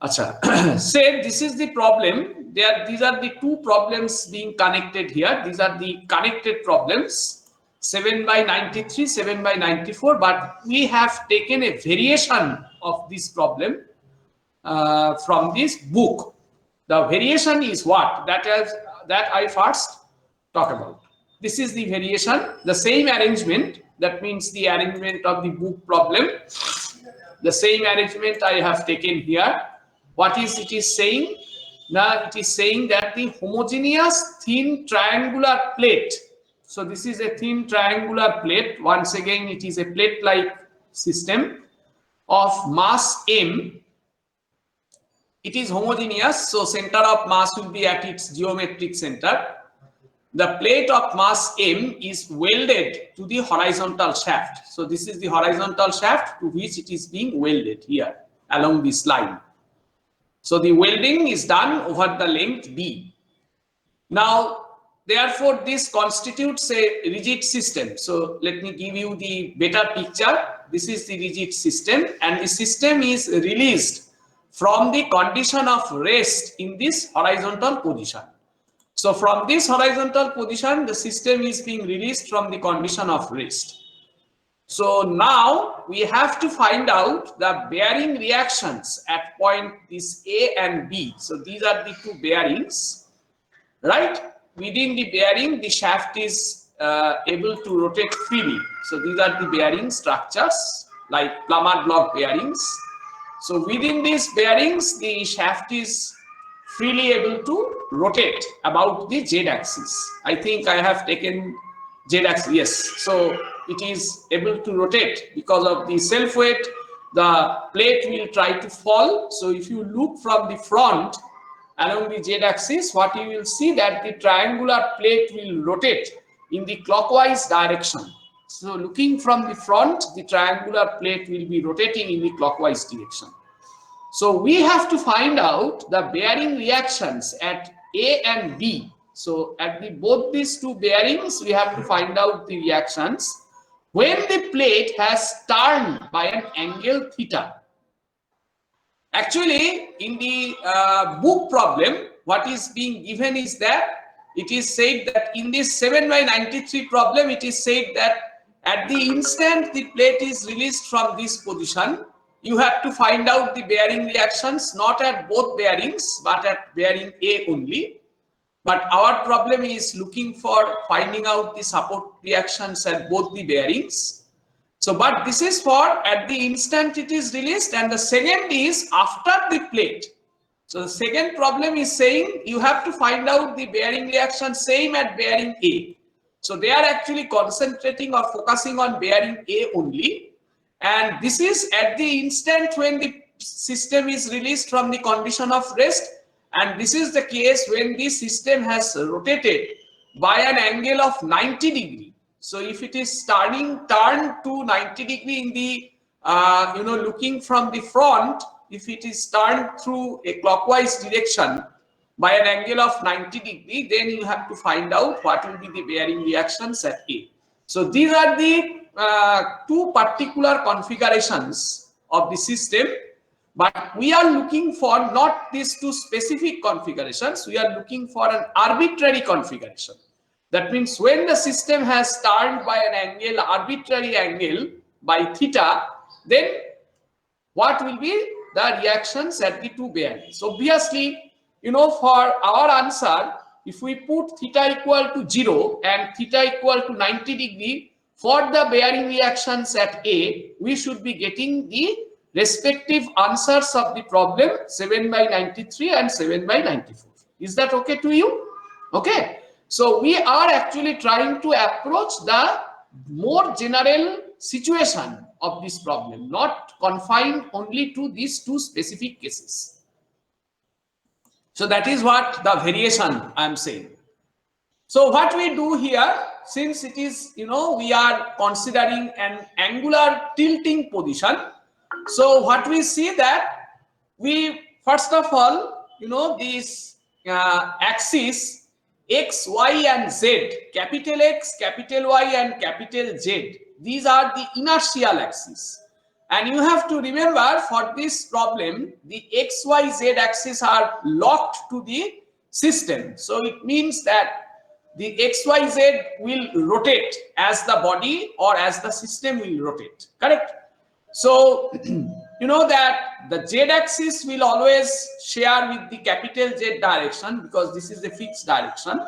Acha. Say this is the problem. These are the two problems being connected here. These are the connected problems. 7 by 93, 7 by 94. But we have taken a variation of this problem from this book. The variation is what? That I first talk about. This is the variation, the same arrangement. That means the arrangement of the book problem. The same arrangement I have taken here. What is it is saying? Now it is saying that the homogeneous thin triangular plate. So this is a thin triangular plate. Once again, it is a plate-like system of mass m. It is homogeneous, so center of mass will be at its geometric center. The plate of mass m is welded to the horizontal shaft. So this is the horizontal shaft to which it is being welded here along this line. So the welding is done over the length b. Now, therefore, this constitutes a rigid system. So let me give you the better picture. This is the rigid system, and the system is released from the condition of rest in this horizontal position. So from this horizontal position, the system is being released from the condition of rest. So now we have to find out the bearing reactions at point this A and B. So these are the two bearings, right? Within the bearing, the shaft is able to rotate freely. So these are the bearing structures like plummer block bearings. So within these bearings, the shaft is freely able to rotate about the z-axis. I think I have taken z-axis, yes. So it is able to rotate because of the self weight. The plate will try to fall. So if you look from the front along the z-axis, what you will see that the triangular plate will rotate in the clockwise direction. So looking from the front, the triangular plate will be rotating in the clockwise direction. So we have to find out the bearing reactions at A and B. So at both these two bearings, we have to find out the reactions when the plate has turned by an angle theta. Actually, in the book problem, what is being given is that it is said that in this 7 by 93 problem, it is said that at the instant the plate is released from this position, you have to find out the bearing reactions, not at both bearings, but at bearing A only. But our problem is looking for finding out the support reactions at both the bearings. So, but this is for at the instant it is released, and the second is after the plate. So the second problem is saying you have to find out the bearing reaction same at bearing A. So they are actually concentrating or focusing on bearing A only. And this is at the instant when the system is released from the condition of rest. And this is the case when the system has rotated by an angle of 90 degree. So if it is turned to 90 degree in the, looking from the front, if it is turned through a clockwise direction by an angle of 90 degree, then you have to find out what will be the bearing reactions at A. So these are the two particular configurations of the system, but we are looking for not these two specific configurations. We are looking for an arbitrary configuration. That means when the system has turned by an angle, arbitrary angle by theta, then what will be the reactions at the two bearings? Obviously, for our answer, if we put theta equal to 0 and theta equal to 90 degree for the bearing reactions at A, we should be getting the respective answers of the problem 7 by 93 and 7 by 94. Is that okay to you? Okay. So we are actually trying to approach the more general situation of this problem, not confined only to these two specific cases. So that is what the variation I am saying. So what we do here, since it is, we are considering an angular tilting position. So what we see that we, first of all, this axis X, Y and Z, capital X, capital Y and capital Z. These are the inertial axis. And you have to remember, for this problem, the X, Y, Z axis are locked to the system. So it means that the XYZ will rotate as the body or as the system will rotate, correct? So you know that the Z axis will always share with the capital Z direction, because this is the fixed direction.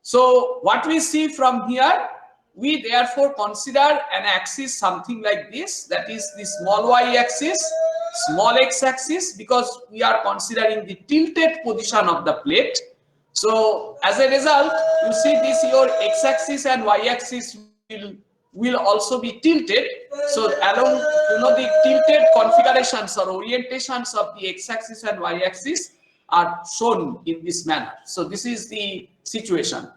So what we see from here, we therefore consider an axis something like this, that is the small y axis, small x axis, because we are considering the tilted position of the plate. So as a result, you see this, your x axis and y axis will also be tilted. So along, the tilted configurations or orientations of the x axis and y axis are shown in this manner. So this is the situation.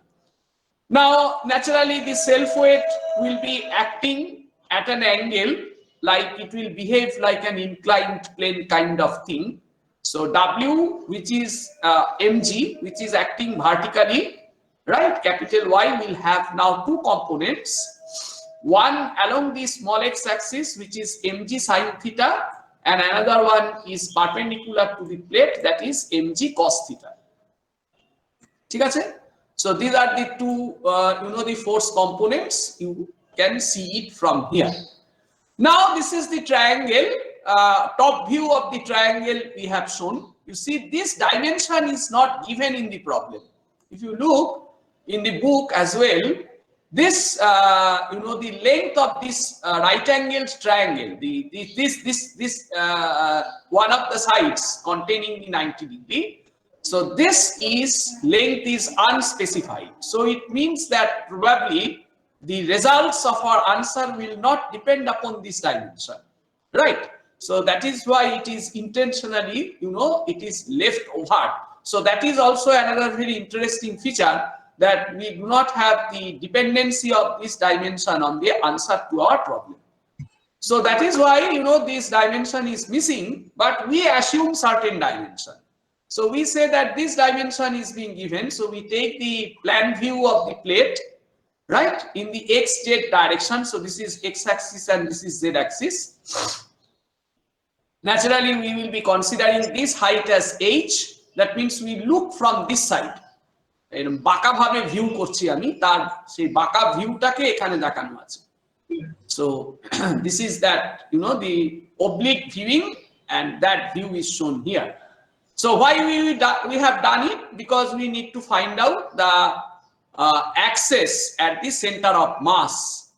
Now, naturally, the self weight will be acting at an angle, like it will behave like an inclined plane kind of thing. So W, which is mg, which is acting vertically, right? Capital Y will have now two components. One along the small x axis, which is mg sine theta, and another one is perpendicular to the plate, that is mg cos theta. ঠিক আছে? So these are the two, the force components. You can see it from here. Now this is the triangle, top view of the triangle we have shown. You see, this dimension is not given in the problem. If you look in the book as well, this, the length of this right-angled triangle, this one of the sides containing the 90 degree. So this length is unspecified. So it means that probably the results of our answer will not depend upon this dimension, right? So that is why it is intentionally, it is left over. So that is also another very interesting feature, that we do not have the dependency of this dimension on the answer to our problem. So that is why, this dimension is missing, but we assume certain dimension. So we say that this dimension is being given. So we take the plan view of the plate, right, in the xz direction. So this is x-axis and this is z-axis. Naturally, we will be considering this height as h. That means we look from this side. বাঁকা ভাবে view করছি আমি, তার সেই বাঁকা ভিউটাকে এখানে দেখানো আছে. So this is that, the oblique viewing, and that view is shown here. So why we have done it? Because we need to find out the axis at the center of mass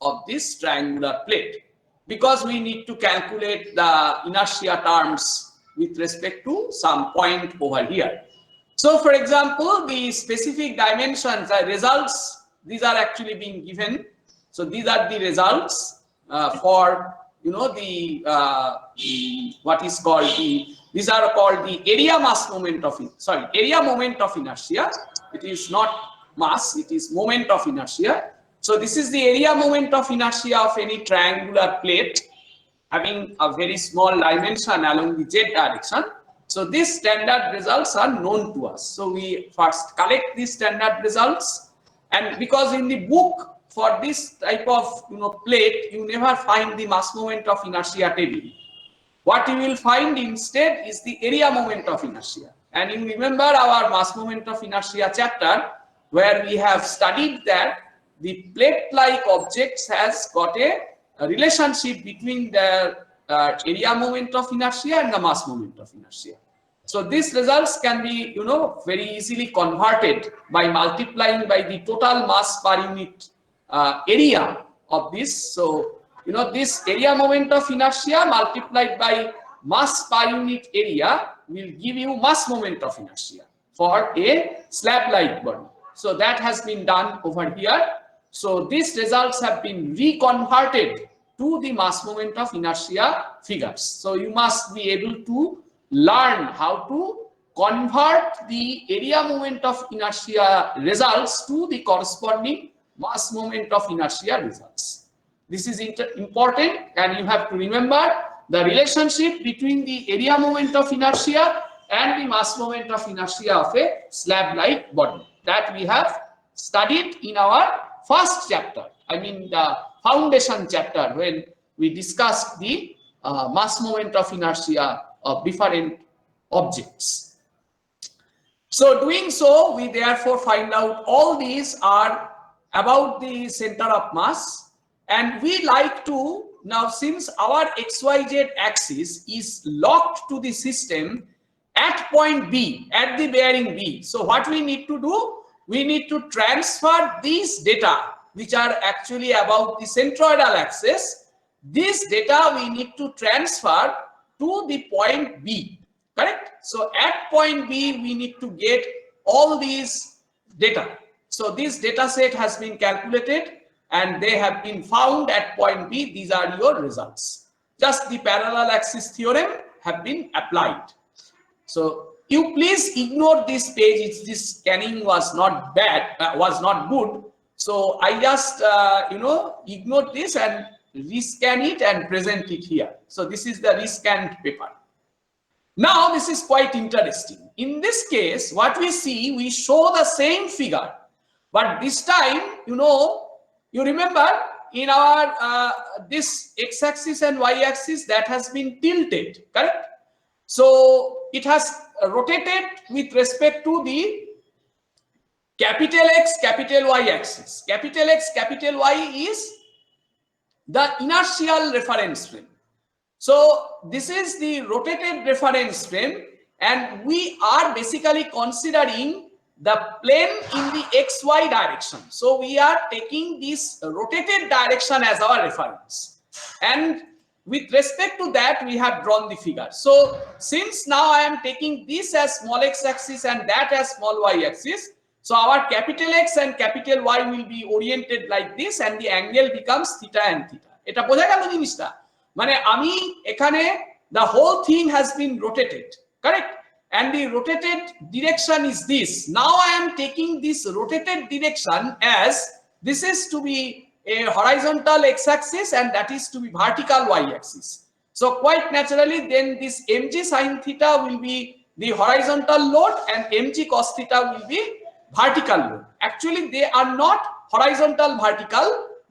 of this triangular plate, because we need to calculate the inertia terms with respect to some point over here. So for example, the specific dimensions, the results, these are actually being given. So these are the results for, what is called these are called the area mass moment of, area moment of inertia. It is not mass, it is moment of inertia. So this is the area moment of inertia of any triangular plate having a very small dimension along the z direction. So these standard results are known to us. So we first collect these standard results, and because in the book for this type of plate, you never find the mass moment of inertia table. What you will find instead is the area moment of inertia. And you remember our mass moment of inertia chapter, where we have studied that the plate-like objects has got a relationship between the area moment of inertia and the mass moment of inertia. So these results can be, very easily converted by multiplying by the total mass per unit area of this. So, this area moment of inertia multiplied by mass per unit area will give you mass moment of inertia for a slab-like body. So that has been done over here. So these results have been reconverted to the mass moment of inertia figures. So you must be able to learn how to convert the area moment of inertia results to the corresponding mass moment of inertia results. This is important, and you have to remember the relationship between the area moment of inertia and the mass moment of inertia of a slab-like body, that we have studied in our first chapter. I mean the foundation chapter, when we discussed the mass moment of inertia of different objects. So doing so, we therefore find out all these are about the center of mass, and we like to now, since our XYZ axis is locked to the system at point B, at the bearing B. So what we need to do? We need to transfer these data, which are actually about the centroidal axis. This data we need to transfer to the point B, correct? So at point B, we need to get all these data. So this data set has been calculated and they have been found at point B. These are your results. Just the parallel axis theorem have been applied. So you please ignore this page. This scanning was not bad, was not good. So I just ignore this and rescan it and present it here. So this is the rescanned paper. Now this is quite interesting. In this case, what we see, we show the same figure, but this time, you remember in our this x-axis and y-axis that has been tilted, correct? So it has rotated with respect to the capital X, capital Y axis. Capital X, capital Y is the inertial reference frame. So this is the rotated reference frame, and we are basically considering the plane in the XY direction. So we are taking this rotated direction as our reference, and with respect to that we have drawn the figure. So since now I am taking this as small x axis and that as small y axis, so our capital X and capital Y will be oriented like this, and the angle becomes theta and theta. এটা বোঝা গেল জিনিসটা? মানে আমি এখানে the whole thing has been rotated, correct? And the rotated direction is this. Now I am taking this rotated direction as this is to be a horizontal x-axis and that is to be vertical y-axis. So quite naturally, then this mg sin theta will be the horizontal load and mg cos theta will be vertical load. Actually, they are not horizontal vertical.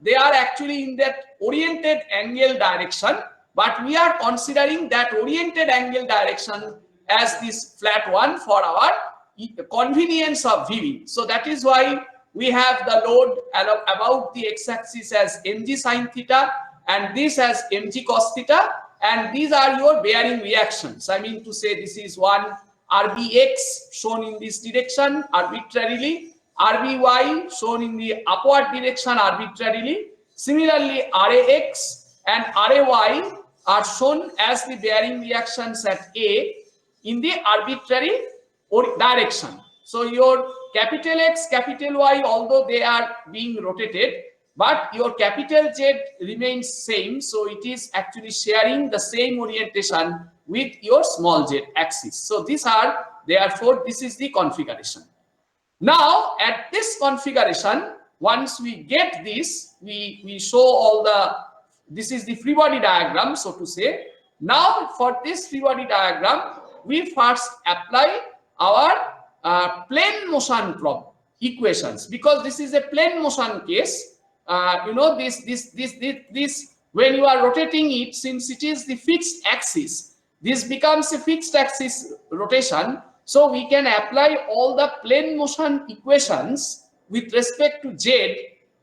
They are actually in that oriented angle direction, but we are considering that oriented angle direction as this flat one for our convenience of viewing. So that is why we have the load about the x-axis as mg sin theta and this as mg cos theta, and these are your bearing reactions. I mean to say, this is one rbx shown in this direction arbitrarily, rby shown in the upward direction arbitrarily. Similarly, rax and ray are shown as the bearing reactions at A in the arbitrary direction. So your capital X, capital Y, although they are being rotated, but your capital Z remains same. So it is actually sharing the same orientation with your small z axis. So these are, therefore, this is the configuration. Now at this configuration, once we get this, we show all the, this is the free body diagram, so to say. Now for this free body diagram, we first apply our plane motion equations, because this is a plane motion case. This when you are rotating it, since it is the fixed axis, this becomes a fixed axis rotation. So we can apply all the plane motion equations with respect to z.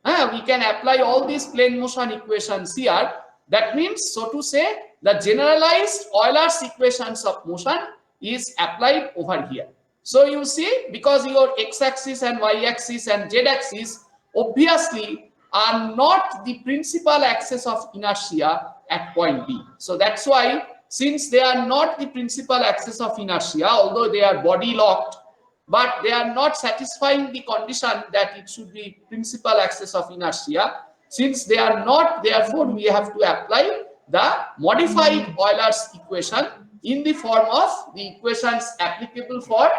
We can apply all these plane motion equations here. That means, so to say, the generalized Euler's equations of motion is applied over here. So you see, because your x-axis and y-axis and z-axis obviously are not the principal axis of inertia at point B. So that's why, since they are not the principal axis of inertia, although they are body locked, but they are not satisfying the condition that it should be principal axis of inertia. Since they are not, therefore we have to apply the modified Euler's equation in the form of the equations applicable for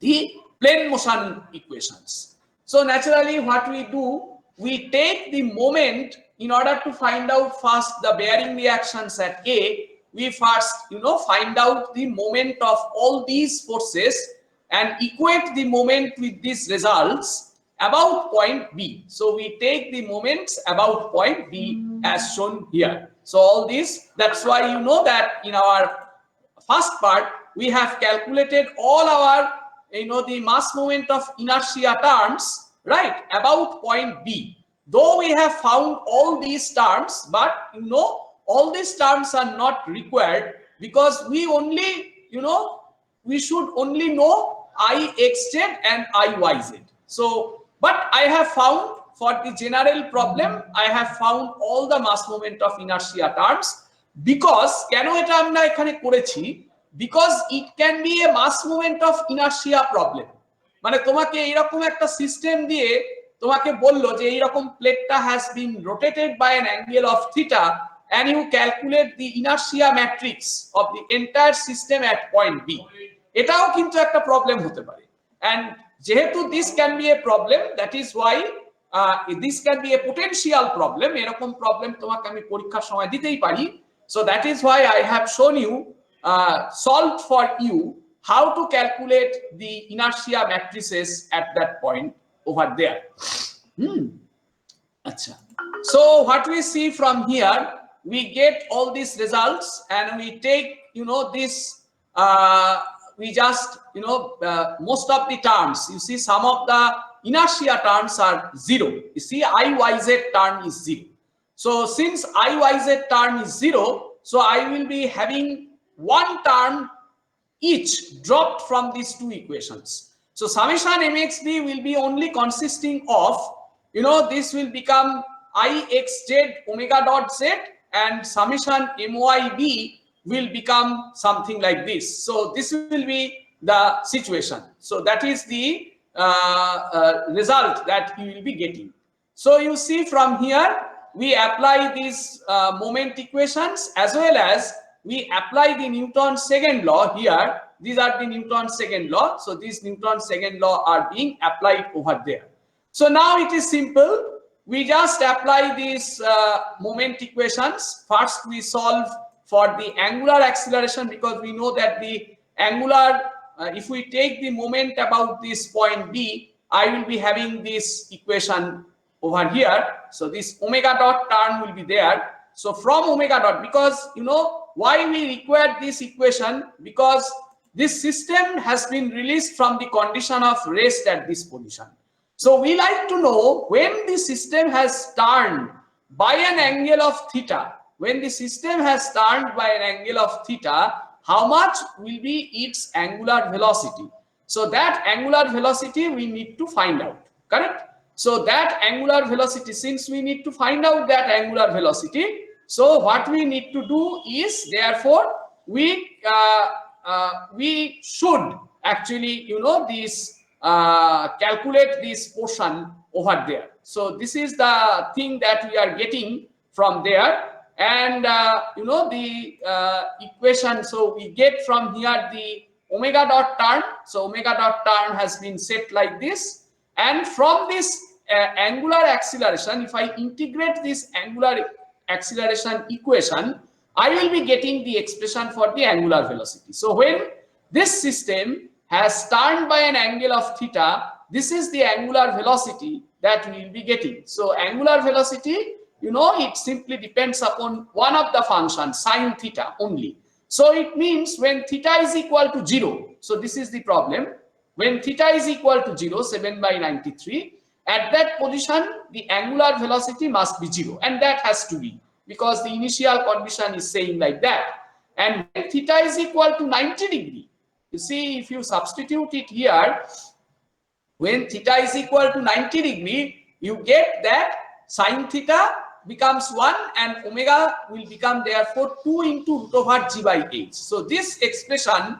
the plane motion equations. So naturally, what we do, we take the moment in order to find out first the bearing reactions at A. We first, find out the moment of all these forces and equate the moment with these results about point B. So we take the moments about point B as shown here. So all these, that's why you know that in our first part we have calculated all our the mass moment of inertia terms, right, about point B. Though we have found all these terms, but all these terms are not required, because we only we should only know Ixz and Iyz. So but I have found for the general problem, I have found all the mass moment of inertia terms, because কেন এটা আমরা এখানে করেছি, because it can be a mass moment of inertia problem. মানে তোমাকে এরকম একটা system দিয়ে তোমাকে বললো যে এইরকম প্লেটটা has been rotated by an angle of theta and you calculate the inertia matrix of the entire system at point B. এটাও কিন্তু একটা প্রবলেম হতে পারে, and যেহেতু this can be a problem, that is why this can be a potential problem. এরকম problem তোমাকে আমি পরীক্ষার সময় দিতেই পারি. So that is why I have shown you solved for you how to calculate the inertia matrices at that point over there. Achha. So what we see from here, we get all these results and we take this we just most of the terms, you see some of the inertia terms are 0. You see Iyz term is 0. So since Iyz term is 0, so I will be having one term each dropped from these two equations. So summation mxb will be only consisting of this will become Ixz omega dot z, and summation myb will become something like this. So this will be the situation. So that is the result that you will be getting. So you see from here we apply these moment equations, as well as we apply the Newton's second law here. These are the Newton's second law. So these Newton's second law are being applied over there. So now it is simple. We just apply these moment equations. First we solve for the angular acceleration, because we know that the angular, if we take the moment about this point B, I will be having this equation over here. So this omega dot term will be there. So from omega dot, because why we require this equation, because this system has been released from the condition of rest at this position. So we like to know when the system has turned by an angle of theta, when the system has turned by an angle of theta, how much will be its angular velocity. So that angular velocity we need to find out, correct? So that angular velocity, since we need to find out that angular velocity, so what we need to do is, therefore we should actually this calculate this portion over there. So this is the thing that we are getting from there. And the equation, so we get from here the omega dot term. So omega dot term has been set like this, and from this angular acceleration, if I integrate this angular acceleration equation, I will be getting the expression for the angular velocity. So when this system has turned by an angle of theta, this is the angular velocity that we will be getting. So angular velocity, it simply depends upon one of the functions, sine theta only. So it means when theta is equal to 0, so this is the problem, when theta is equal to 0, 7/93, at that position the angular velocity must be 0, and that has to be, because the initial condition is saying like that. And when theta is equal to 90 degree, you see, if you substitute it here, when theta is equal to 90 degree, you get that sine theta becomes 1 and omega will become therefore 2 into root over g by h. So this expression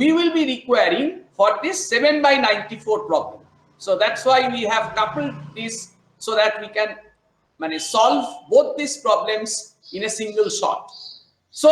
we will be requiring for this 7/94 problem. So that's why we have coupled this, so that we can solve both these problems in a single shot. So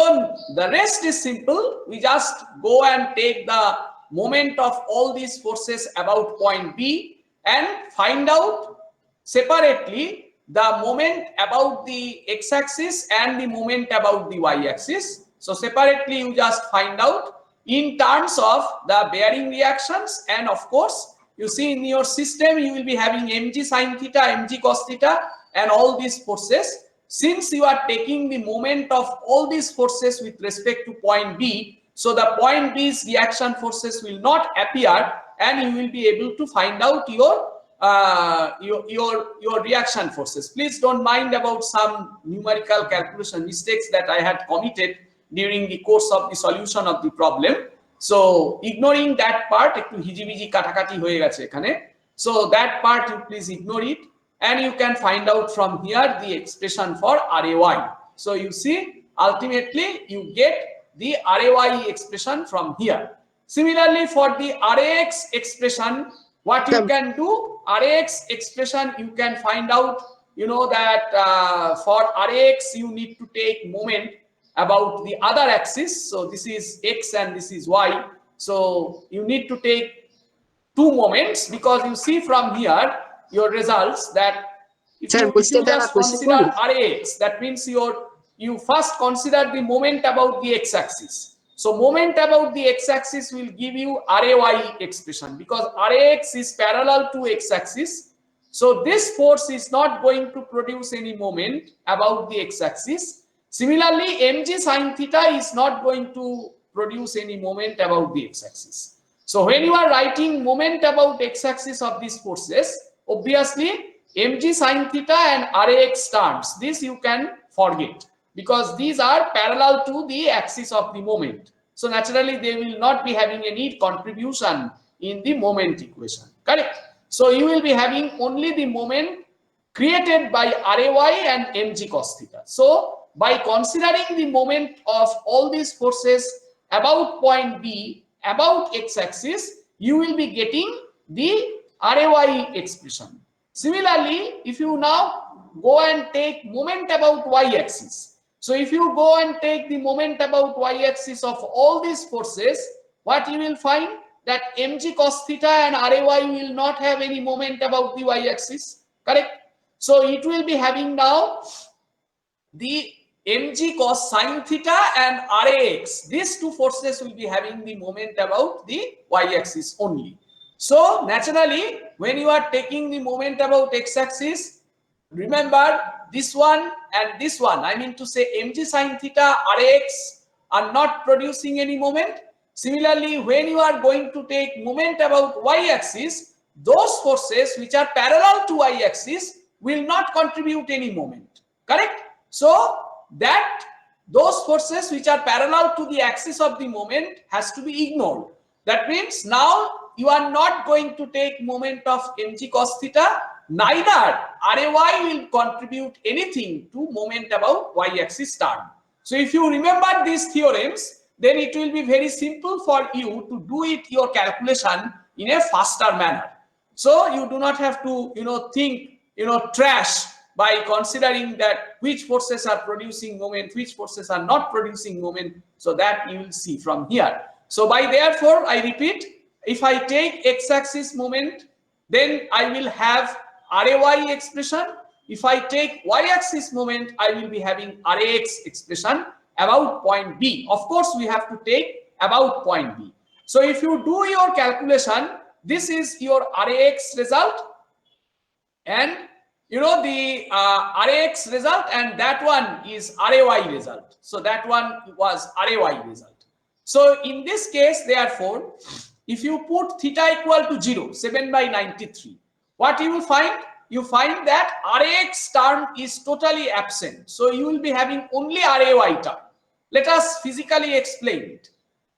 the rest is simple. We just go and take the moment of all these forces about point B and find out separately the moment about the x-axis and the moment about the y-axis. So separately you just find out in terms of the bearing reactions, and of course you see in your system you will be having mg sin theta, mg cos theta, and all these forces. since you are taking the moment of all these forces with respect to point B, so the point B's reaction forces will not appear, and you will be able to find out your reaction forces. Please don't mind about some numerical calculation mistakes that I had committed during the course of the solution of the problem. So ignoring that part, ekটু হিজিবিজি কাটাকাটি হয়ে গেছে এখানে, so that part you please ignore it, and you can find out from here the expression for RAY. So you see, ultimately you get the RAY expression from here. Similarly, for the RAX expression, what you can do, RAX expression you can find out, you know that for RAX you need to take moment about the other axis. So this is X and this is Y. So you need to take two moments, because you see from here your results that if you just consider RAX, that means you first consider the moment about the x-axis. So moment about the x-axis will give you RAY expression, because RAX is parallel to x-axis. So this force is not going to produce any moment about the x-axis. Similarly, mg sin theta is not going to produce any moment about the x-axis. So when you are writing moment about x-axis of these forces, obviously mg sin theta and RAX terms, this you can forget, because these are parallel to the axis of the moment. So naturally they will not be having any contribution in the moment equation, correct? So you will be having only the moment created by RAY and mg cos theta. So by considering the moment of all these forces about point B, about x-axis, you will be getting the RAY expression. Similarly, if you now go and take moment about y-axis, so if you go and take the moment about y-axis of all these forces, what you will find, that mg cos theta and RAY will not have any moment about the y-axis, correct? So it will be having now the mg cos sin theta and RAX, these two forces will be having the moment about the y-axis only. So naturally, when you are taking the moment about x-axis, remember this one and this one, I mean to say mg sin theta, RAX are not producing any moment. Similarly, when you are going to take moment about y-axis, those forces which are parallel to y-axis will not contribute any moment, correct? So that those forces which are parallel to the axis of the moment has to be ignored. That means now you are not going to take moment of mg cos theta, neither RAY will contribute anything to moment about y-axis term. So if you remember these theorems, then it will be very simple for you to do it your calculation in a faster manner. So you do not have to think trash by considering that which forces are producing moment, which forces are not producing moment. So that you will see from here. So by therefore, I repeat, if I take x-axis moment, then I will have RAY expression. If I take y-axis moment, I will be having RAX expression about point B. Of course, we have to take about point B. So if you do your calculation, this is your RAX result, and the RAX result, and that one is RAY result. So that one was RAY result. So in this case, therefore, if you put theta equal to 0, 7/93, what you will find? You find that RAX term is totally absent. So you will be having only RAY term. Let us physically explain it.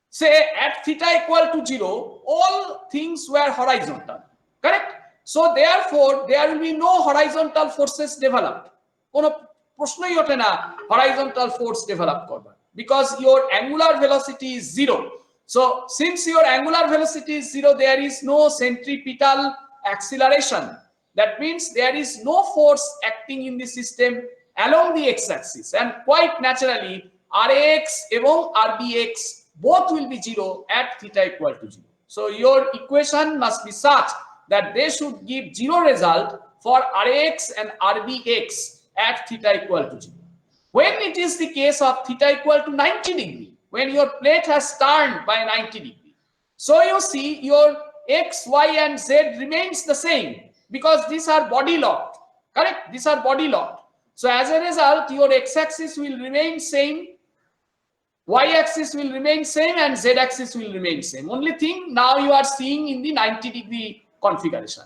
Say at theta equal to 0, all things were horizontal, correct? So therefore there will be no horizontal forces developed. Kono প্রশ্নই ওঠে না horizontal force develop করবার, because your angular velocity is 0. So since your angular velocity is 0, there is no centripetal acceleration. That means there is no force acting in the system along the x-axis, and quite naturally RAX এবং RBX both will be 0 at theta equal to 0. So your equation must be such that they should give 0 result for RAX and RBX at theta equal to 0. When it is the case of theta equal to 90 degree, when your plate has turned by 90 degree, so you see your x, y and z remains the same, because these are body locked, correct? These are body locked. So as a result, your x-axis will remain same, y-axis will remain same, and z-axis will remain same. Only thing now you are seeing in the 90-degree configuration.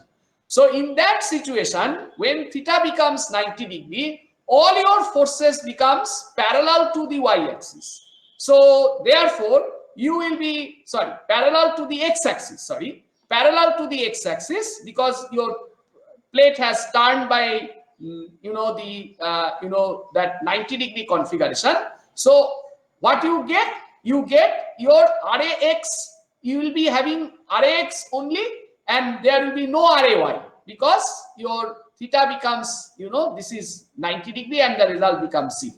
So in that situation, when theta becomes 90 degree, all your forces becomes parallel to the y-axis. So therefore, you will be, parallel to the x-axis, parallel to the x-axis, because your plate has turned by, that 90-degree configuration. So what you get your RAX, you will be having RAX only, and there will be no RAY, because your theta becomes, this is 90 degree and the result becomes 0.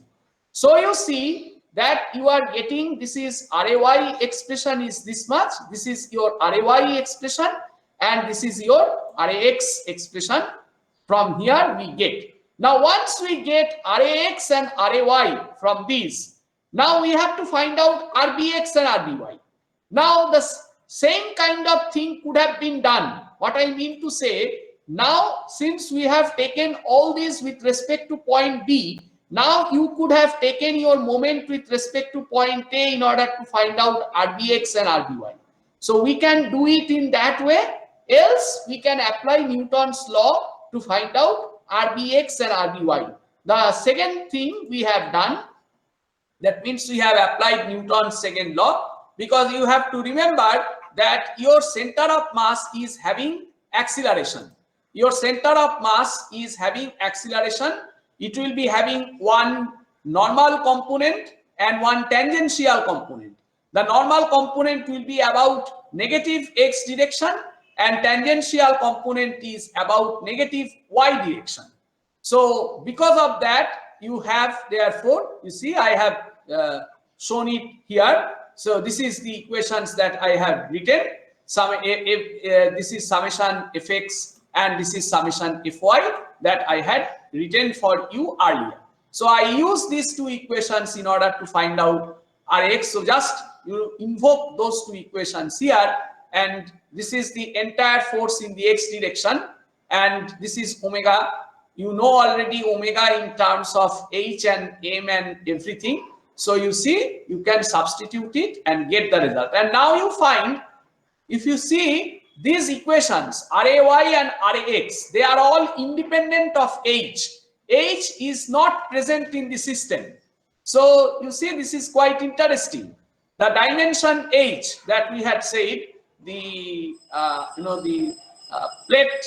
So you see that you are getting, this is RAY expression is this much, this is your RAY expression, and this is your RAX expression. From here we get. Now once we get RAX and RAY from these, now we have to find out RBX and RBY. Now the same kind of thing could have been done. What I mean to say, now since we have taken all these with respect to point B, now you could have taken your moment with respect to point A in order to find out RBX and RBY. So we can do it in that way, else we can apply Newton's law to find out RBX and RBY. The second thing we have done, that means we have applied Newton's second law, because you have to remember that your center of mass is having acceleration. Your center of mass is having acceleration. It will be having one normal component and one tangential component. The normal component will be about negative x direction, and tangential component is about negative y direction. So because of that, you have, therefore, you see I have shown it here. So this is the equations that I have written. This is summation fx and this is summation fy that I had written for you earlier. So I use these two equations in order to find out Rx. So just you invoke those two equations here, and this is the entire force in the x direction, and this is omega. You know already omega in terms of h and m and everything. So you see, you can substitute it and get the result. And now you find, if you see these equations, RAY and RAX, they are all independent of h. H is not present in the system. So you see, this is quite interesting. The dimension h that we had said, the plate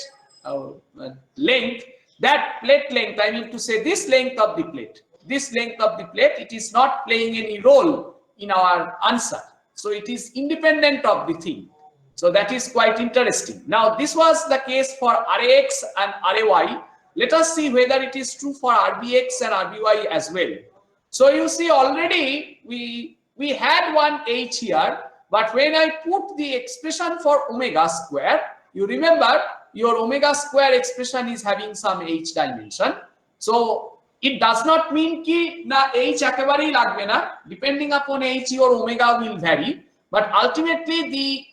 length, that plate length, I mean to say this length of the plate, it is not playing any role in our answer. So it is independent of the thing. So that is quite interesting. Now this was the case for RAX and RAY. Let us see whether it is true for RBX and RBY as well. So you see, already we had one h here, but when I put the expression for omega square, you remember your omega square expression is having some h dimension. So it does not mean ki na h ekebarei lagbe na, depending upon h your omega will vary, but ultimately the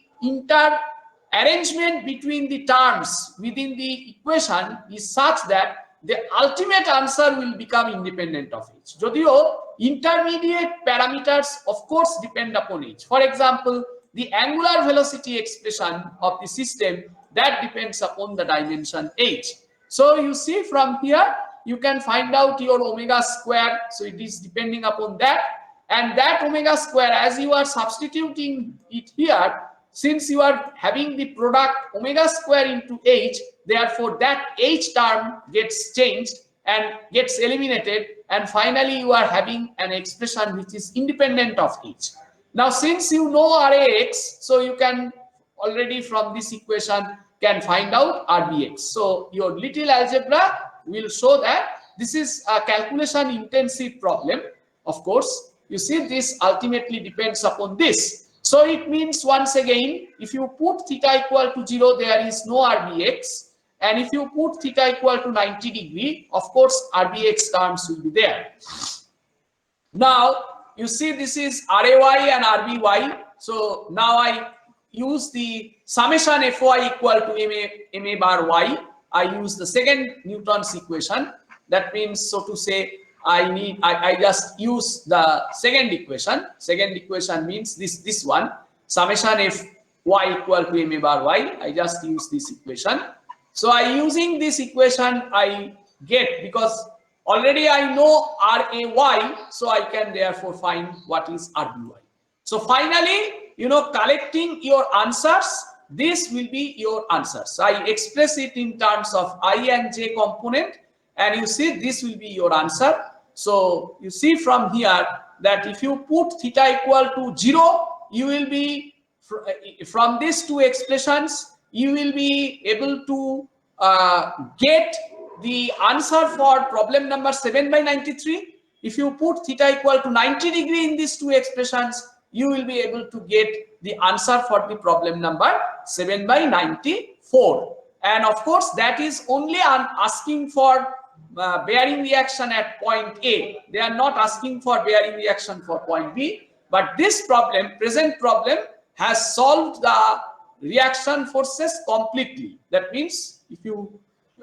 arrangement between the terms within the equation is such that the ultimate answer will become independent of h. Jodio intermediate parameters of course depend upon h. For example, the angular velocity expression of the system, that depends upon the dimension h. So you see, from here you can find out your omega square. So it is depending upon that, and that omega square, as you are substituting it here, since you are having the product omega square into h, therefore that h term gets changed and gets eliminated, and finally you are having an expression which is independent of h. Now since you know RAX, so you can already from this equation can find out RBX. So your little algebra will show that this is a calculation intensive problem. Of course, you see, this ultimately depends upon this. So it means, once again, if you put theta equal to 0, there is no RBX. And if you put theta equal to 90 degree, of course, RBX terms will be there. Now, you see, this is RAY and RBY. So now I use the summation Fy equal to MA bar Y. I use the second Newton's equation. That means, so to say, I just use the second equation. Second equation means this one, summation f y equal to ma bar y. I just use this equation. So I using this equation I get, because already I know ray, so I can therefore find what is rby. So finally, collecting your answers, this will be your answers. So I express it in terms of I and j component, and you see this will be your answer. So you see from here that if you put theta equal to 0, you will be, from these two expressions, you will be able to get the answer for problem number 7 by 93. If you put theta equal to 90 degree in these two expressions, you will be able to get the answer for the problem number 7 by 94. And of course, that is only asking for bearing reaction at point A. They are not asking for bearing reaction for point B. But this problem, present problem, has solved the reaction forces completely. That means if you,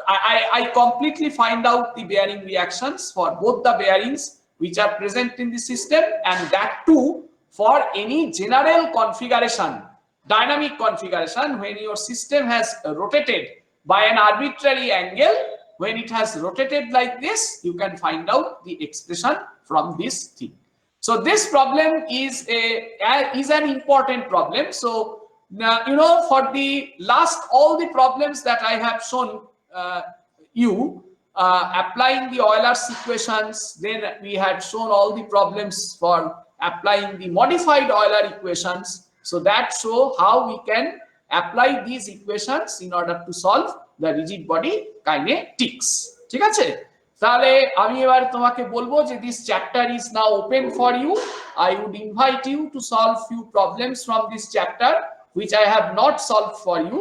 I completely find out the bearing reactions for both the bearings which are present in the system, and that too for any general configuration, dynamic configuration, when your system has rotated by an arbitrary angle. When it has rotated like this, you can find out the expression from this thing. So this problem is an important problem. So for the last, all the problems that I have shown applying the Euler's equations, then we had shown all the problems for applying the modified Euler equations. So that show how we can apply these equations in order to solve the rigid body kinetics. ঠিক আছে, তাহলে আমি এবার তোমাকে বলবো যে this chapter is now open for you. I would invite you to solve few problems from this chapter which I have not solved for you.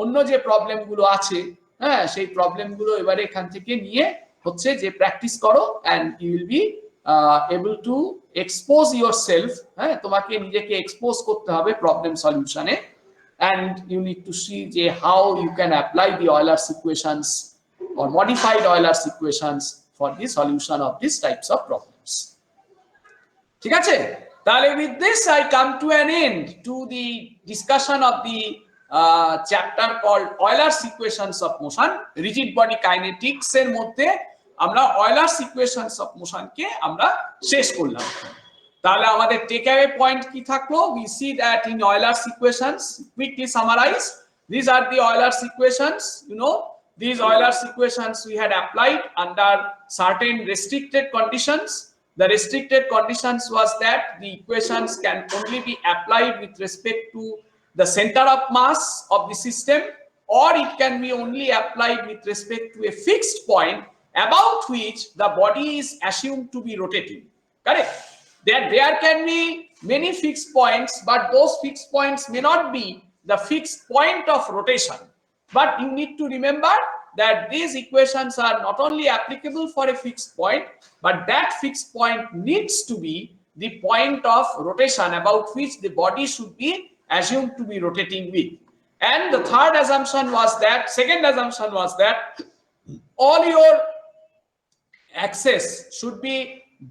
অন্য যে প্রবলেম গুলো আছে, হ্যাঁ, সেই প্রবলেম গুলো এবারে এখান থেকে নিয়ে হচ্ছে যে প্র্যাকটিস করো, and you will be able to expose yourself. হ্যাঁ, তোমাকে নিজেকে এক্সপোজ করতে হবে problem সলিউশনে, and you need to see how you can apply the Euler's equations or modified Euler's equations for the solution of these types of problems. ঠিক আছে, তাহলে with this I come to an end to the discussion of the chapter called Euler's equations of motion. Rigid body kinetics এর মধ্যে আমরা Euler's equations of motion কে আমরা শেষ করলাম। তাহলে আমাদের টেক অ্যাওয়ে পয়েন্ট কি থাকলো? We see that in Euler's equations, quickly summarize, these are the Euler's equations. These Euler's equations we had applied under certain restricted conditions. The restricted conditions was that the equations can only be applied with respect to the center of mass of the system, or it can be only applied with respect to a fixed point about which the body is assumed to be rotating. Correct? There can be many fixed points, but those fixed points may not be the fixed point of rotation. But you need to remember that these equations are not only applicable for a fixed point, but that fixed point needs to be the point of rotation about which the body should be assumed to be rotating with. And the third assumption was that, second assumption was that all your axes should be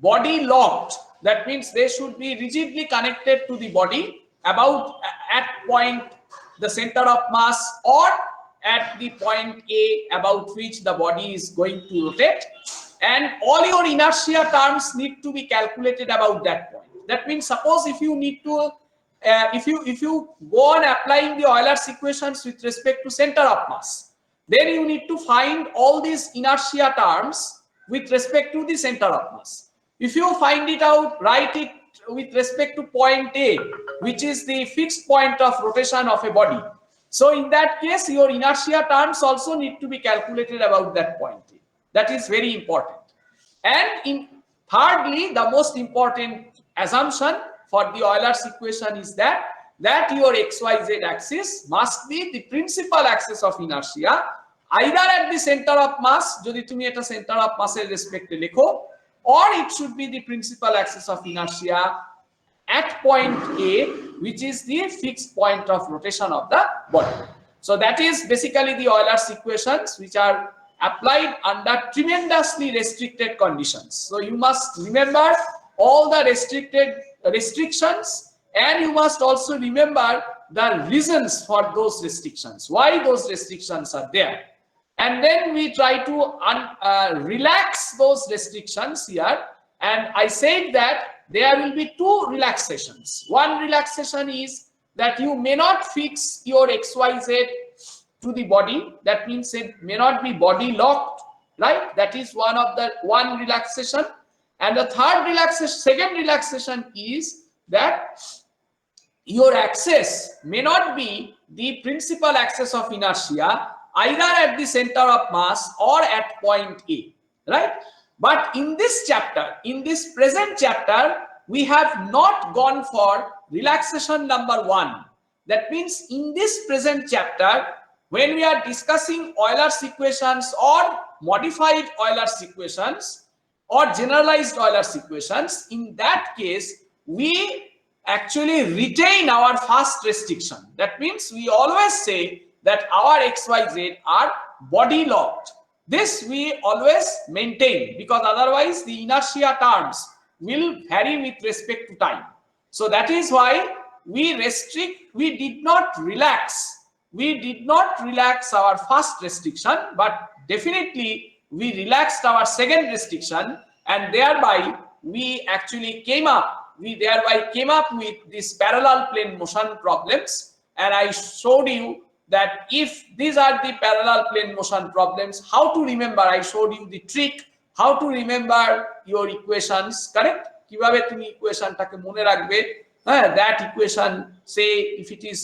body locked. That means they should be rigidly connected to the body about at point the center of mass, or at the point A about which the body is going to rotate, and all your inertia terms need to be calculated about that point. That means, suppose if you need to if you go on applying the Euler's equations with respect to center of mass, then you need to find all these inertia terms with respect to the center of mass. If you find it out, write it with respect to point A, which is the fixed point of rotation of a body. So in that case, your inertia terms also need to be calculated about that point A. That is very important. And thirdly, the most important assumption for the Euler's equation is that your XYZ axis must be the principal axis of inertia, either at the center of mass, যদি তুমি এটা center of mass এর রেসপেক্টে লেখো, or it should be the principal axis of inertia at point A, which is the fixed point of rotation of the body. So that is basically the Euler's equations which are applied under tremendously restricted conditions. So you must remember all the restrictions, and you must also remember the reasons for those restrictions, why those restrictions are there. And then we try to relax those restrictions here. And I said that there will be two relaxations. One relaxation is that you may not fix your XYZ to the body. That means it may not be body locked, right? That is one relaxation. And the third relaxation, second relaxation is that your axis may not be the principal axis of inertia, either at the center of mass or at point A, right? But in this chapter, in this present chapter, we have not gone for relaxation number 1. That means in this present chapter, when we are discussing Euler's equations or modified Euler's equations or generalized Euler's equations, in that case, we actually retain our first restriction. That means we always say that our XYZ are body locked. This we always maintain, because otherwise the inertia terms will vary with respect to time. So that is why we did not relax our first restriction, but definitely we relaxed our second restriction, and thereby we actually came up with these parallel plane motion problems. And I showed you that if these are the parallel plane motion problems, how to remember. I showed you the trick how to remember your equations, correct? কিভাবে তুমি ইকুয়েশনটাকে মনে রাখবে, that equation, say if it is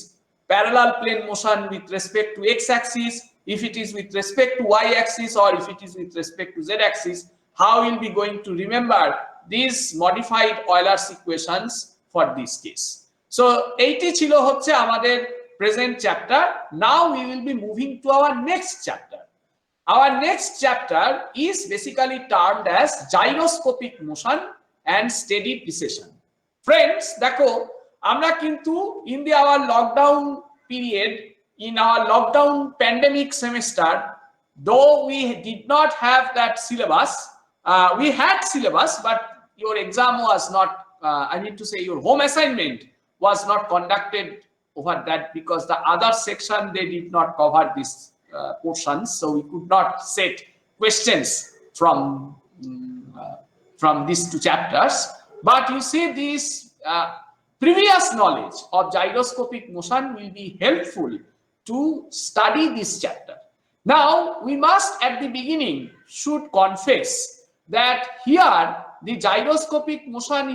parallel plane motion with respect to x axis, if it is with respect to y axis, or if it is with respect to z axis, how will be going to remember these modified Euler's equations for this case. So এইটি ছিল হচ্ছে আমাদের present chapter. Now we will be moving to our next chapter. Our next chapter is basically termed as gyroscopic motion and steady precession. Friends, দেখো আমরা কিন্তু in our lockdown period, in our lockdown pandemic semester, though we did not have that syllabus, we had syllabus, but your exam was not, I mean to say your home assignment was not conducted over that, because the other section, they did not cover this portions, so we could not set questions from these two chapters. But you see, this previous knowledge of gyroscopic motion will be helpful to study this chapter. Now we must at the beginning should confess that here the gyroscopic motion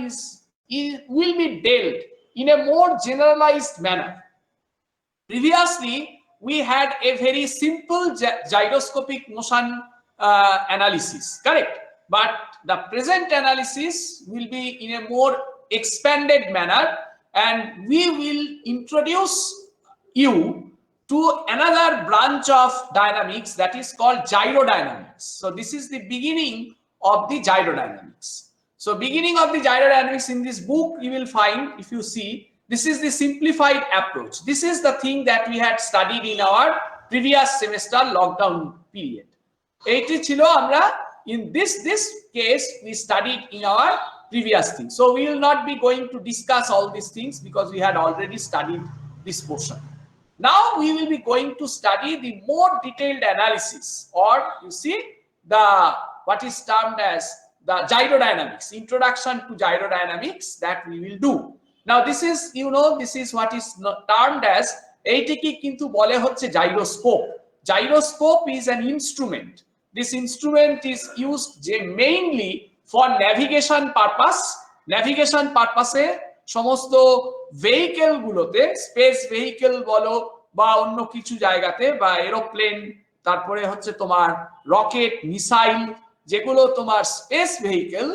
will be dealt in a more generalized manner. Previously, we had a very simple gyroscopic motion analysis, correct? But the present analysis will be in a more expanded manner, and we will introduce you to another branch of dynamics that is called gyrodynamics. So this is the beginning of the gyrodynamics. So beginning of the gyrodynamics in this book, you will find, if you see, this is the simplified approach. This is the thing that we had studied in our previous semester lockdown period. এইটি ছিল আমরা in this case we studied in our previous thing. So we will not be going to discuss all these things because we had already studied this portion. Now we will be going to study the more detailed analysis, or you see, the what is termed as the gyrodynamics, introduction to gyrodynamics, that we will do. Now this is, you know, this is what is termed as, এইটিকে কিন্তু বলে হচ্ছে gyroscope. Gyroscope is an instrument. This instrument is used mainly for navigation purpose. Navigation purpose এ সমস্ত vehicle গুলোতে, space vehicle বলো বা অন্য কিছু জায়গাতে, বা এরোপ্লেন, তারপরে হচ্ছে তোমার রকেট, মিসাইল, যেগুলো তোমার space vehicle,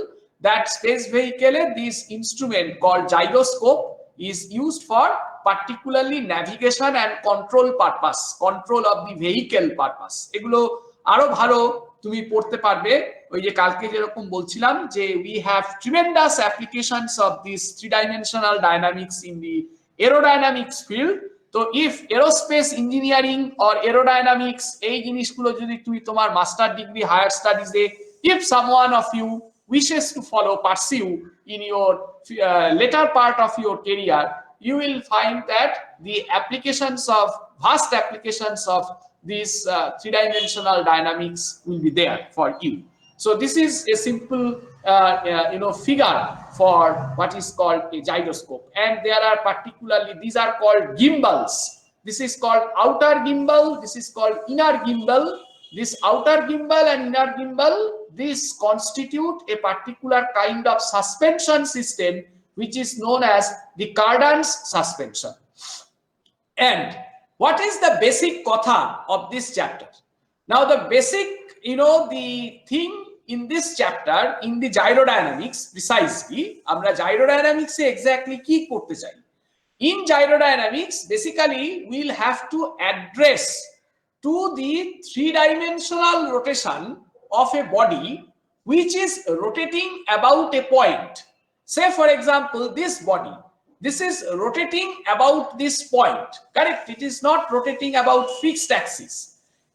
that space vehicle, this instrument called gyroscope is used for particularly navigation and control purpose, control of the vehicle purpose. এগুলো আরো ভালো তুমি পড়তে পারবে, ওই যে কালকে যেরকম বলছিলাম যে we have tremendous applications of this three-dimensional dynamics in the aerodynamics field. তো if aerospace engineering or aerodynamics এই জিনিসগুলো যদি তুমি তোমার মাস্টার ডিগ্রি হায়ার স্টাডিজে if someone of you wishes to pursue in your later part of your career, you will find that the vast applications of this three-dimensional dynamics will be there for you. So this is a simple figure for what is called a gyroscope, and there are particularly, these are called gimbals. This is called outer gimbal, this is called inner gimbal. This outer gimbal and inner gimbal, this constitute a particular kind of suspension system which is known as the Cardan's suspension. And what is the basic kotha of this chapter? Now the basic, the thing in this chapter, in the gyrodynamics, precisely, amra gyrodynamics e exactly ki korte chai. In gyrodynamics, basically, we'll have to address to the three-dimensional rotation of a body which is rotating about a point. Say, for example, this body, this is rotating about this point, correct? It is not rotating about fixed axis.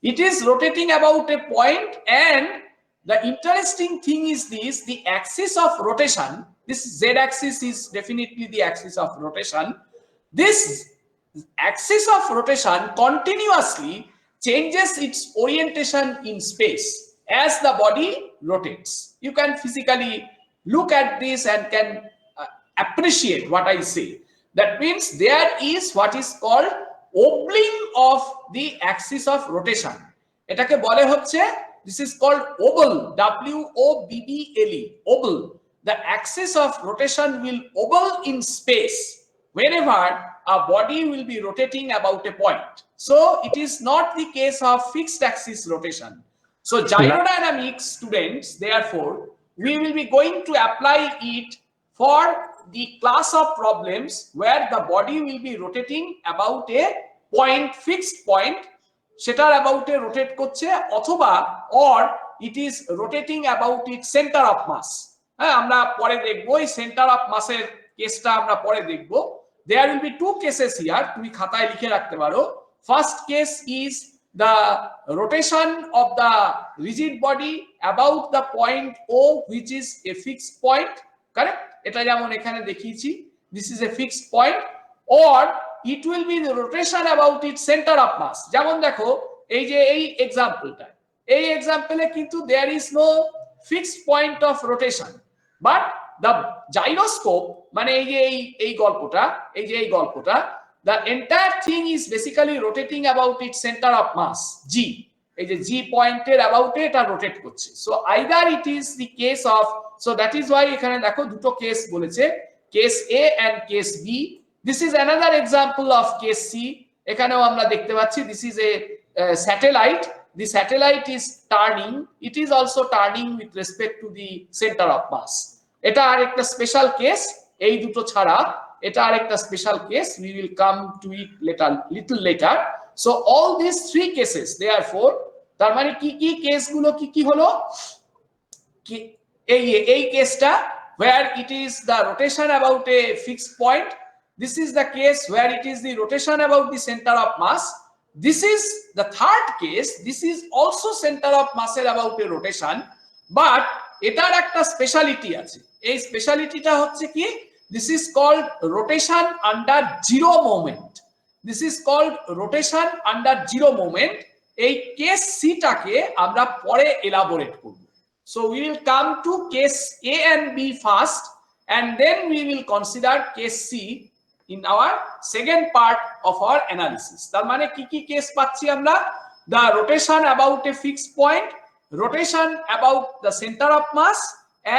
It is rotating about a point, and the interesting thing is this, the axis of rotation, this z-axis is definitely the axis of rotation. This axis of rotation continuously changes its orientation in space as the body rotates. You can physically look at this and can appreciate what I say. That means there is what is called obbling of the axis of rotation. Etake bole hocche, this is called obble, W-O-B-B-L-E, obble. The axis of rotation will obble in space whenever a body will be rotating about a point. So it is not the case of fixed axis rotation. So gyrodynamics students, therefore, we will be going to apply it for the class of problems where the body will be rotating about a point, fixed point, সেটার about a rotate করছে, অথবা or it is rotating about its center of mass. হ্যাঁ, আমরা পরে দেখবো এই center of mass এর কেসটা আমরা পরে দেখবো. There will be two cases here, তুমি খাতায় লিখে রাখতে পারো. First case is the rotation of the rigid body about the point O, which is a fixed point, correct? এটা যেমন এখানে দেখিয়েছি, this is a fixed point, or it will be the rotation about its center of mass. যেমন দেখো এই যে এই এক্সাম্পলটা, এই এক্সাম্পলে কিন্তু there is no fixed point of rotation, but the gyroscope, মানে এই গল্পটা, the entire thing is basically rotating about its center of mass, G. এই যে G পয়েন্টের about এটা রোটেট করছে. So either it is the case of, so that is why এখানে দেখো দুটো কেস বলেছে, case A and case B. This is another example of case C. এখানেও আমরা দেখতে পাচ্ছি this is a satellite. The satellite is turning, it is also turning with respect to the center of mass. এটা আরেকটা special case, এই দুটো ছাড়া এটা আরেকটা special case, we will come to it little later. So all these three cases, therefore, তার মানে কি কেসগুলো কি হলো, এই কেসটা where it is the rotation about a fixed point. This is the case where it is the rotation about the center of mass. This is the third case, this is also center of mass এর about a rotation, but এটার একটা speciality আছে. এই স্পেশালিটিটা হচ্ছে কি, this is called rotation under zero moment. This is called rotation under zero moment. এই case C টাকে আমরা পরে এলাবোরেট করব. So we will come to case A and B first, and then we will consider case C in our second part of our analysis. তার মানে কি case পাচ্ছি আমরা, the rotation about a fixed point, rotation about the center of mass,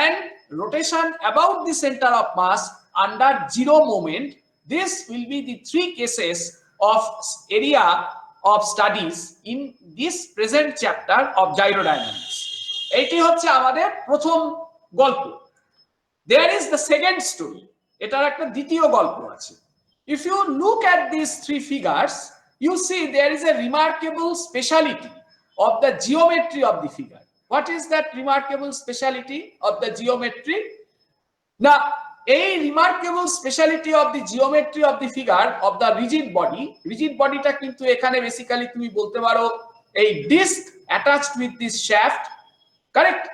and rotation about the center of mass under zero moment. This will be the three cases of area of studies in this present chapter of gyrodynamics. এটি হচ্ছে আমাদের প্রথম গল্প. There is the second story. এটার একটা দ্বিতীয় গল্প আছে. If you look at these three figures, you see there is a remarkable speciality of the geometry of the figure. What is that remarkable speciality of the geometry? Now, a remarkable speciality of the geometry of the figure of the rigid bodyটা কিন্তু এখানে basically তুমি বলতে পারো এই disc attached with this shaft, correct?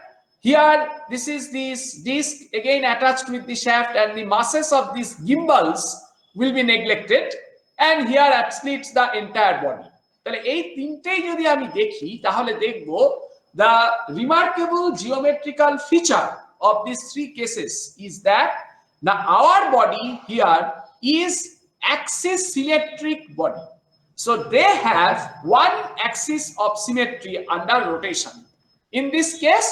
Here this is this disc again attached with the shaft, and the masses of these gimbals will be neglected, and here absolutes the entire body. তাহলে এই তিনটেই যদি আমি দেখি তাহলে দেখব the remarkable geometrical feature of these three cases is that now our body here is axis symmetric body. So they have one axis of symmetry under rotation. In this case,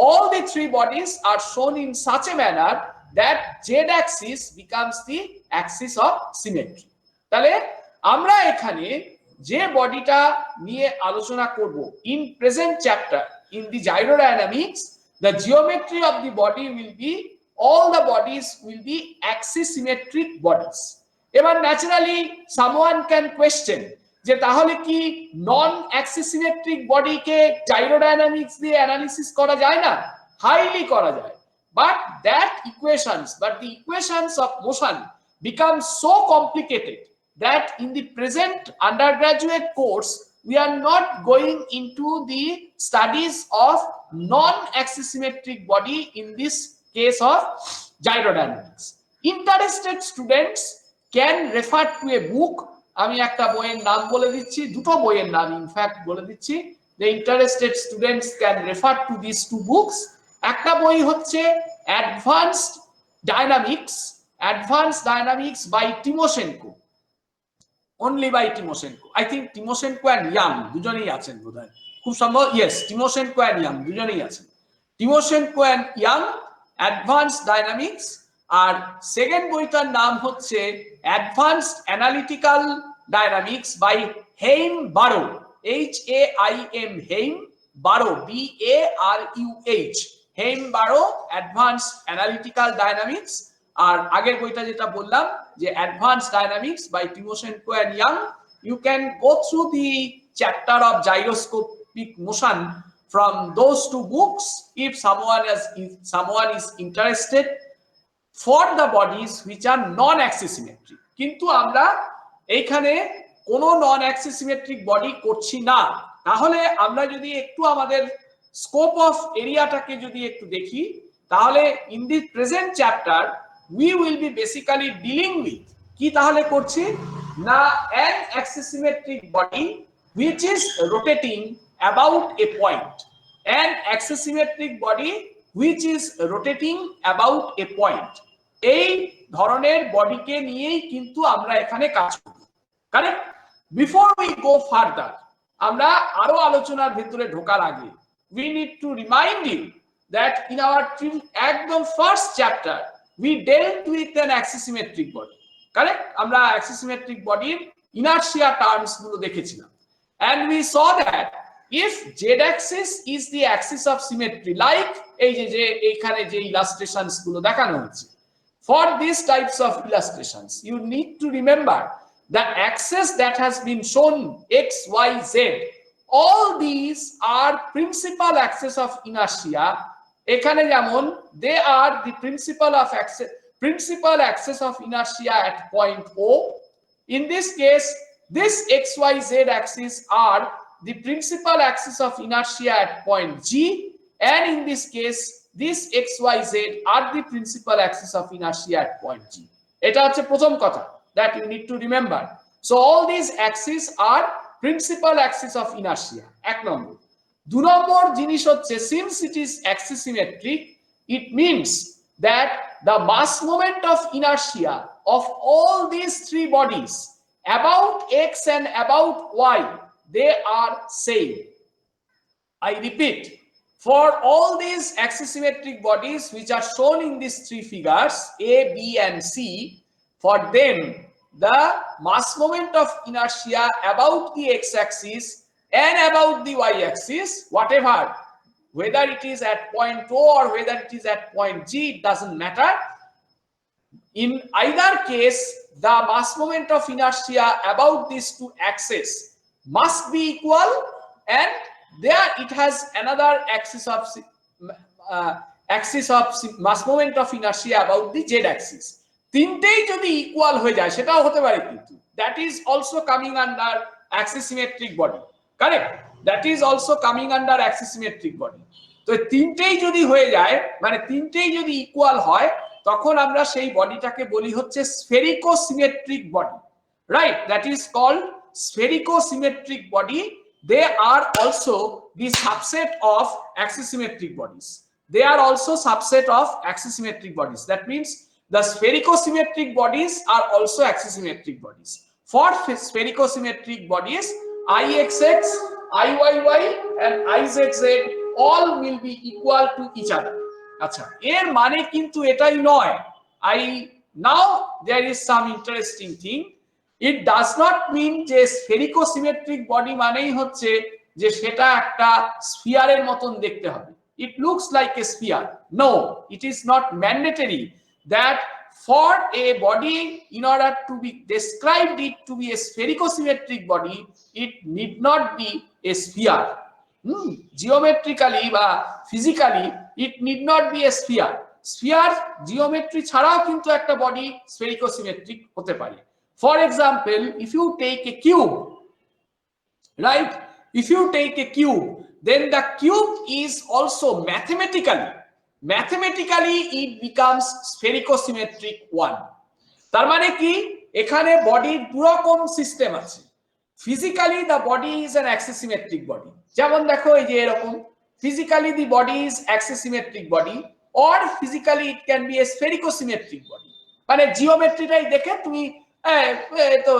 all the three bodies are shown in such a manner that z axis becomes the axis of symmetry. তাহলে আমরা এখানে যে বডিটা নিয়ে আলোচনা করব in present chapter in the gyrodynamics, the geometry of the body will be all the bodies will be axis symmetric bodies. এবার naturally someone can question যে তাহলে কি নন অ্যাক্সিস সিমেট্রিক বডিকে জাইরোডাইনামিক্স দিয়ে অ্যানালিসিস করা যায় না? হাইলি করা যায়, but the equations of motion become so complicated that in the present undergraduate course we are not going into the studies of non-axis symmetric body in this case of gyrodynamics. Interested students can refer to a book. আমি একটা বইয়ের নাম বলে দিচ্ছি, দুটো বইয়ের নাম in fact বলে দিচ্ছি। The interested students can refer to these two books. একটা বই হচ্ছে Advanced Dynamics by Timoshenko, only by Timoshenko. I think Timoshenko and Young দুজনেই আছেন বোধহয়, খুব সম্ভব। Yes, Timoshenko and Young দুজনেই আছেন। Timoshenko and Young, Advanced Dynamics। আর সেকেন্ড বইটার নাম হচ্ছে Advanced Analytical Dynamics by Haim Barrow, HAIM, Haim Barrow, BARUH, Haim Barrow, Advanced Analytical Dynamics। আর আগের বইটা যেটা বললাম যে Advanced Dynamics by Timoshenko and Young, you can go through the chapter of gyroscopic motion from those two books if someone is interested for the bodies which are non-axis symmetric. কিন্তু আমরা এইখানে কোনো non-axis symmetric body করছি না। তাহলে আমরা যদি একটু আমাদের স্কোপ অফ এরিয়াটাকে যদি একটু দেখি তাহলে in the present chapter we will be basically dealing with কি তাহলে করছি না an axis symmetric body which is rotating about a point, an axis symmetric body which is rotating about a point। এই ধরনের বডিকে নিয়েই কিন্তু আমরা এখানে কাজ করব, correct? Before we go further, আমরা আরো আলোচনার ভিতরে ঢোকার আগে we need to remind you that in our একদম first chapter we dealt with an axisymmetric body, correct? আমরা axisymmetric বডির inertia টার্মস গুলো দেখেছিলাম, and we saw that if z axis is the axis of symmetry, like এই যে এইখানে যে illustrations গুলো দেখানো হচ্ছে, for these types of illustrations you need to remember the axis that has been shown x, y, z, all these are principal axis of inertia। এখানে যেমন they are the principal axis of inertia at point O. In this case this x, y, z axis are the principal axis of inertia at point G, and in this case this x, y, z are the principal axis of inertia at point G. এটা হচ্ছে প্রথম কথা that you need to remember. So all these axes are principal axis of inertia, এক নম্বর। দু নম্বর জিনিস হচ্ছে since it is axis symmetric, it means that the mass moment of inertia of all these three bodies about x and about y, they are same. I repeat, for all these axisymmetric bodies which are shown in these three figures A, B, and C, for them the mass moment of inertia about the x-axis and about the y-axis, whatever, whether it is at point O or whether it is at point G, it doesn't matter. In either case, the mass moment of inertia about these two axes must be equal, and there it has another axis of axis of mass moment of inertia about the z axis তিনটেই যদি equal হয়ে যায় সেটাও হতে পারে কিন্তু that is also coming under axisymmetric body correct that is also coming under axisymmetric body তো তিনটেই যদি হয়ে যায় মানে তিনটেই যদি ইকুয়াল হয় তখন আমরা সেই বডিটাকে বলি হচ্ছে sphericosymmetric body right that is called sphericosymmetric body they are also the subset of axisymmetric bodies they are also subset of axisymmetric bodies that means the sphericosymmetric bodies are also axisymmetric bodies for sphericosymmetric bodies ixx iyy and izzz all will be equal to each other acha er mane kintu etai noy I now there is some interesting thing it does not mean je sphericosymmetric body manei hocche je seta ekta sphere er moton dekhte hobe it looks like a sphere no it is not mandatory that for a body in order to be described it to be a sphericosymmetric body it need not be a sphere geometrically বা physically it need not be a sphere sphere geometry ছাড়াও কিন্তু একটা body sphericosymmetric হতে পারে for example if you take a cube right if you take a cube then the cube is also mathematically it becomes sphericosymmetric one তার মানে কি এখানে বডির দুরকম সিস্টেম আছে physically the body is an axisymmetric body যেমন দেখো এই যে এরকম physically the body is axisymmetric body or physically it can be a sphericosymmetric body মানে জিওমেট্রিটাই দেখে তুমি তো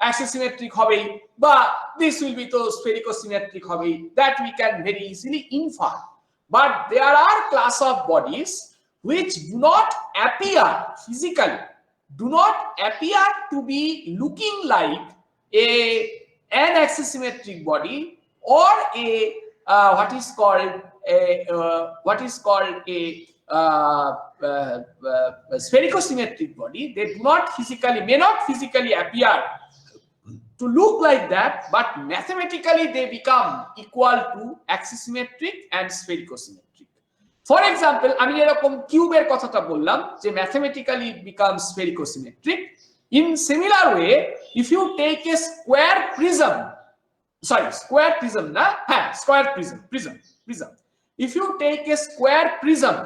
axisymmetric হবেই বা this will be তো sphericosymmetric হবেই that we can very easily infer but there are class of bodies which do not appear physically do not appear to be looking like an axisymmetric body or a what is called a sphericosymmetric body they do not may not physically appear to look like that but mathematically they become equal to axisymmetric and sphericosymmetric for example আমি এরকম কিউবের কথাটা বললাম যে mathematically it becomes sphericosymmetric in similar way if you take a square prism if you take a square prism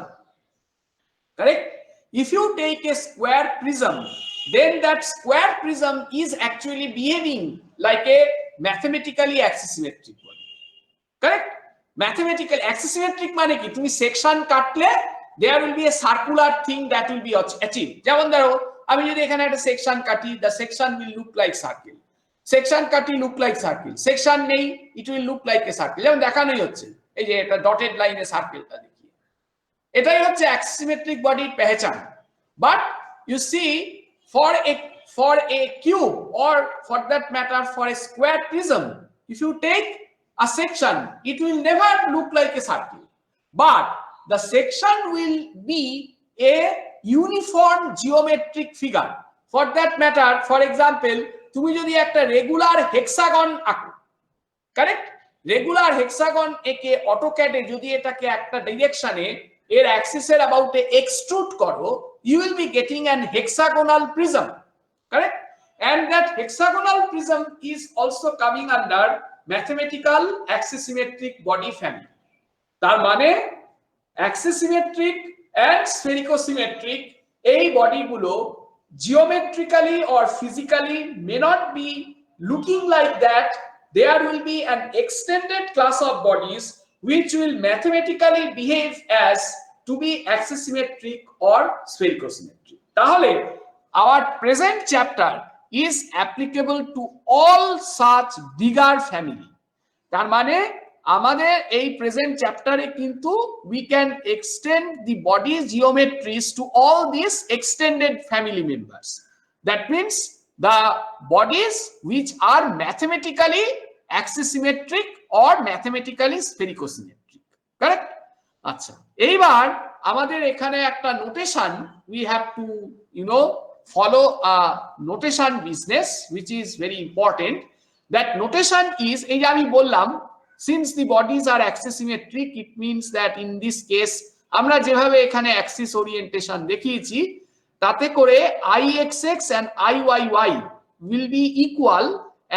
correct if you take a square prism then that square prism is actually behaving like a mathematically axisymmetric body correct mathematical axisymmetric mane ki tumi section katle there will be a circular thing that will be achieved jemon dharo ami jodi ekhane ekta section kati the section will look like circle section kati look like circle section nei it will look like a circle jemon dekhanoi hocche ei je eta dotted line e circle ta dekhiye etai hocche axisymmetric body pehchan but you see for a cube or for that matter for a square prism if you take a section it will never look like a circle but the section will be a uniform geometric figure for that matter for example তুমি যদি একটা regular hexagon আঁকো correct regular hexagon একে অটোক্যাডে যদি এটাকে একটা ডাইরেকশনে এর অ্যাক্সিসের অ্যাবাউটে এক্সট্রুড করো you will be getting an hexagonal prism correct and that hexagonal prism is also coming under mathematical axisymmetric body family tar mane axisymmetric and sphericosymmetric ei body gulo geometrically or physically may not be looking like that there will be an extended class of bodies which will mathematically behave as to be axisymmetric or sphericosymmetric tahole our present chapter is applicable to all such bigger family tar mane আমাদের এই present চ্যাপ্টারে কিন্তু we can extend the body geometries to all these extended family members that means the bodies which are mathematically axisymmetric or mathematically sphericosymmetric correct আচ্ছা এইবার আমাদের এখানে একটা notation we have to follow a notation business which is very important that notation is এই যে আমি বললাম since the bodies are axisymmetric it means that in this case আমরা যেভাবে এখানে অ্যাক্সিস ওরিয়েন্টেশন দেখিয়েছি তাতে করে ixx and iyy will be equal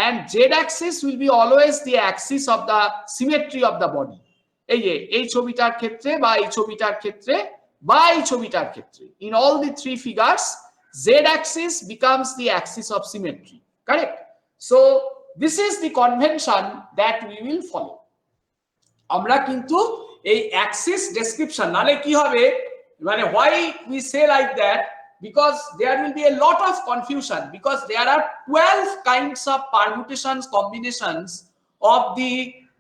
and z axis will be always the axis of the symmetry of the body. এই যে এই ছবিটার ক্ষেত্রে বা এই ছবিটার ক্ষেত্রে বা এই ছবিটার ক্ষেত্রে in all the three figures z axis becomes the axis of symmetry, correct? So this is the convention that we will follow. আমরা কিন্তু এই axis description নালে কি হবে মানে why we say like that, because there will be a lot of confusion, because there are 12 kinds of permutations, combinations of the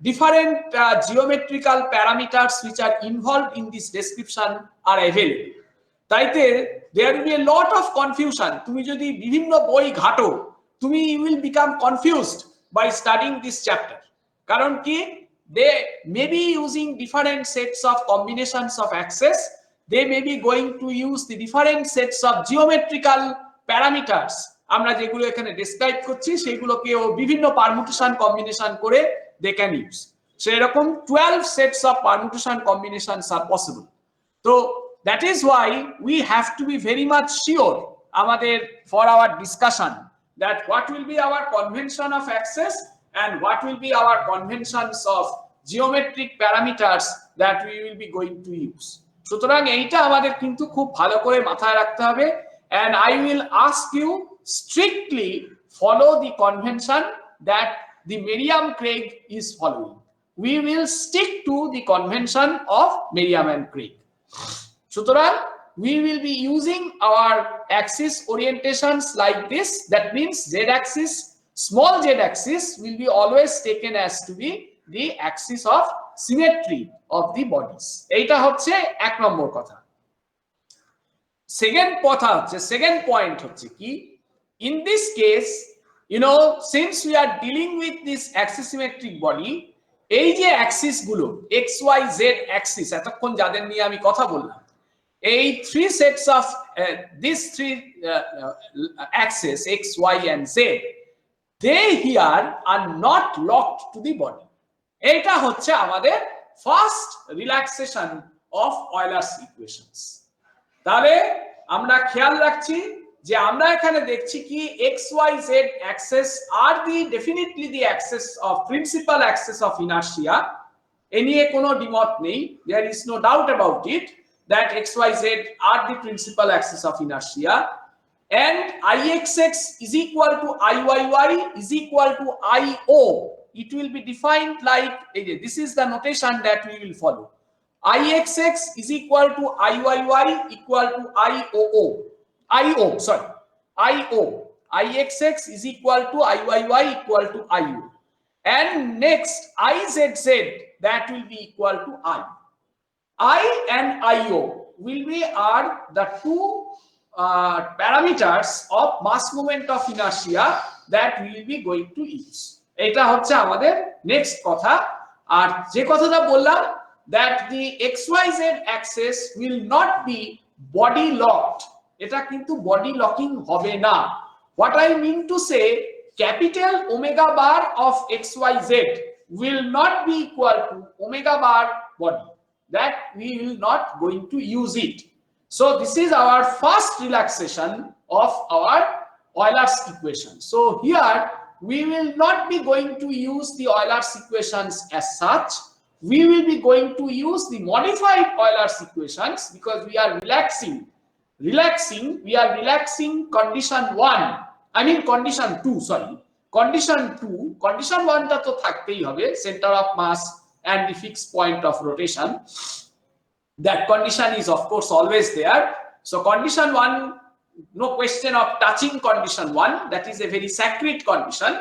different geometrical parameters which are involved in this description are available. তাইতে there will be a lot of confusion. তুমি যদি বিভিন্ন বই ঘাটো তুমি you will become confused by studying this chapter. কারণ কি they may be using different sets of combinations of axes, they may be going to use the different sets of geometrical parameters আমরা যেগুলো এখানে ডেসক্রাইব করছি সেগুলোকেও বিভিন্ন permutation combination করে they can use. So এরকম 12 sets of permutation combinations are possible. So that is why we have to be very much sure আমাদের for our discussion that what will be our convention of axes and what will be our conventions of geometric parameters that we will be going to use. সুতরাং এইটা আমাদের কিন্তু খুব ভালো করে মাথায় রাখতে হবে, and I will ask you strictly follow the convention that the Merriam-Craig is following. We will stick to the convention of Merriam and Craig. সুতরাং we will be using our axis orientations like this. That means z-axis, small z-axis will be always taken as to be the axis of symmetry of the bodies. এইটা হচ্ছে এক নম্বর কথা। Second কথা হচ্ছে second point হচ্ছে কি, in this case you know since we are dealing with this axisymmetric body, এই যে অ্যাক্সিস গুলো x y z অ্যাক্সিস এতক্ষণ যাদের নিয়ে আমি কথা বললাম, এই three sets of this three Axis x y and z, they here are not locked to the body. এটা হচ্ছে আমাদের first relaxation of Euler's equations. তাহলে আমরা খেয়াল রাখছি যে আমরা এখানে দেখছি কি xyz axis are the definitely the axis of principal axis of inertia. এ নিয়ে কোনো দ্বিমত নেই, there is no doubt about it that xyz are the principal axis of inertia, and ixx is equal to iyy is equal to io. It will be defined like this is the notation that we will follow. Ixx is equal to iyy equal to io, sorry, io. Ixx is equal to iyy equal to io, and next izz that will be equal to I and io will be are the two parameters of mass moment of inertia that we will be going to use. এটা হচ্ছে আমাদের next কথা। আর যে কথাটা বললাম that the xyz axis will not be body locked, এটা কিন্তু body locking হবে না। What I mean to say, capital omega bar of xyz will not be equal to omega bar body, that we will not going to use it. So this is our first relaxation of our Euler's equation. So here we will not be going to use the Euler's equations as such. We will be going to use the modified Euler's equations because we are relaxing. We are relaxing condition 1. I mean condition 2, sorry. Condition 2, condition 1 টা তো থাকতেই হবে, center of mass and the fixed point of rotation. That condition is of course always there. So condition 1, no question of touching condition 1, that is a very sacred condition.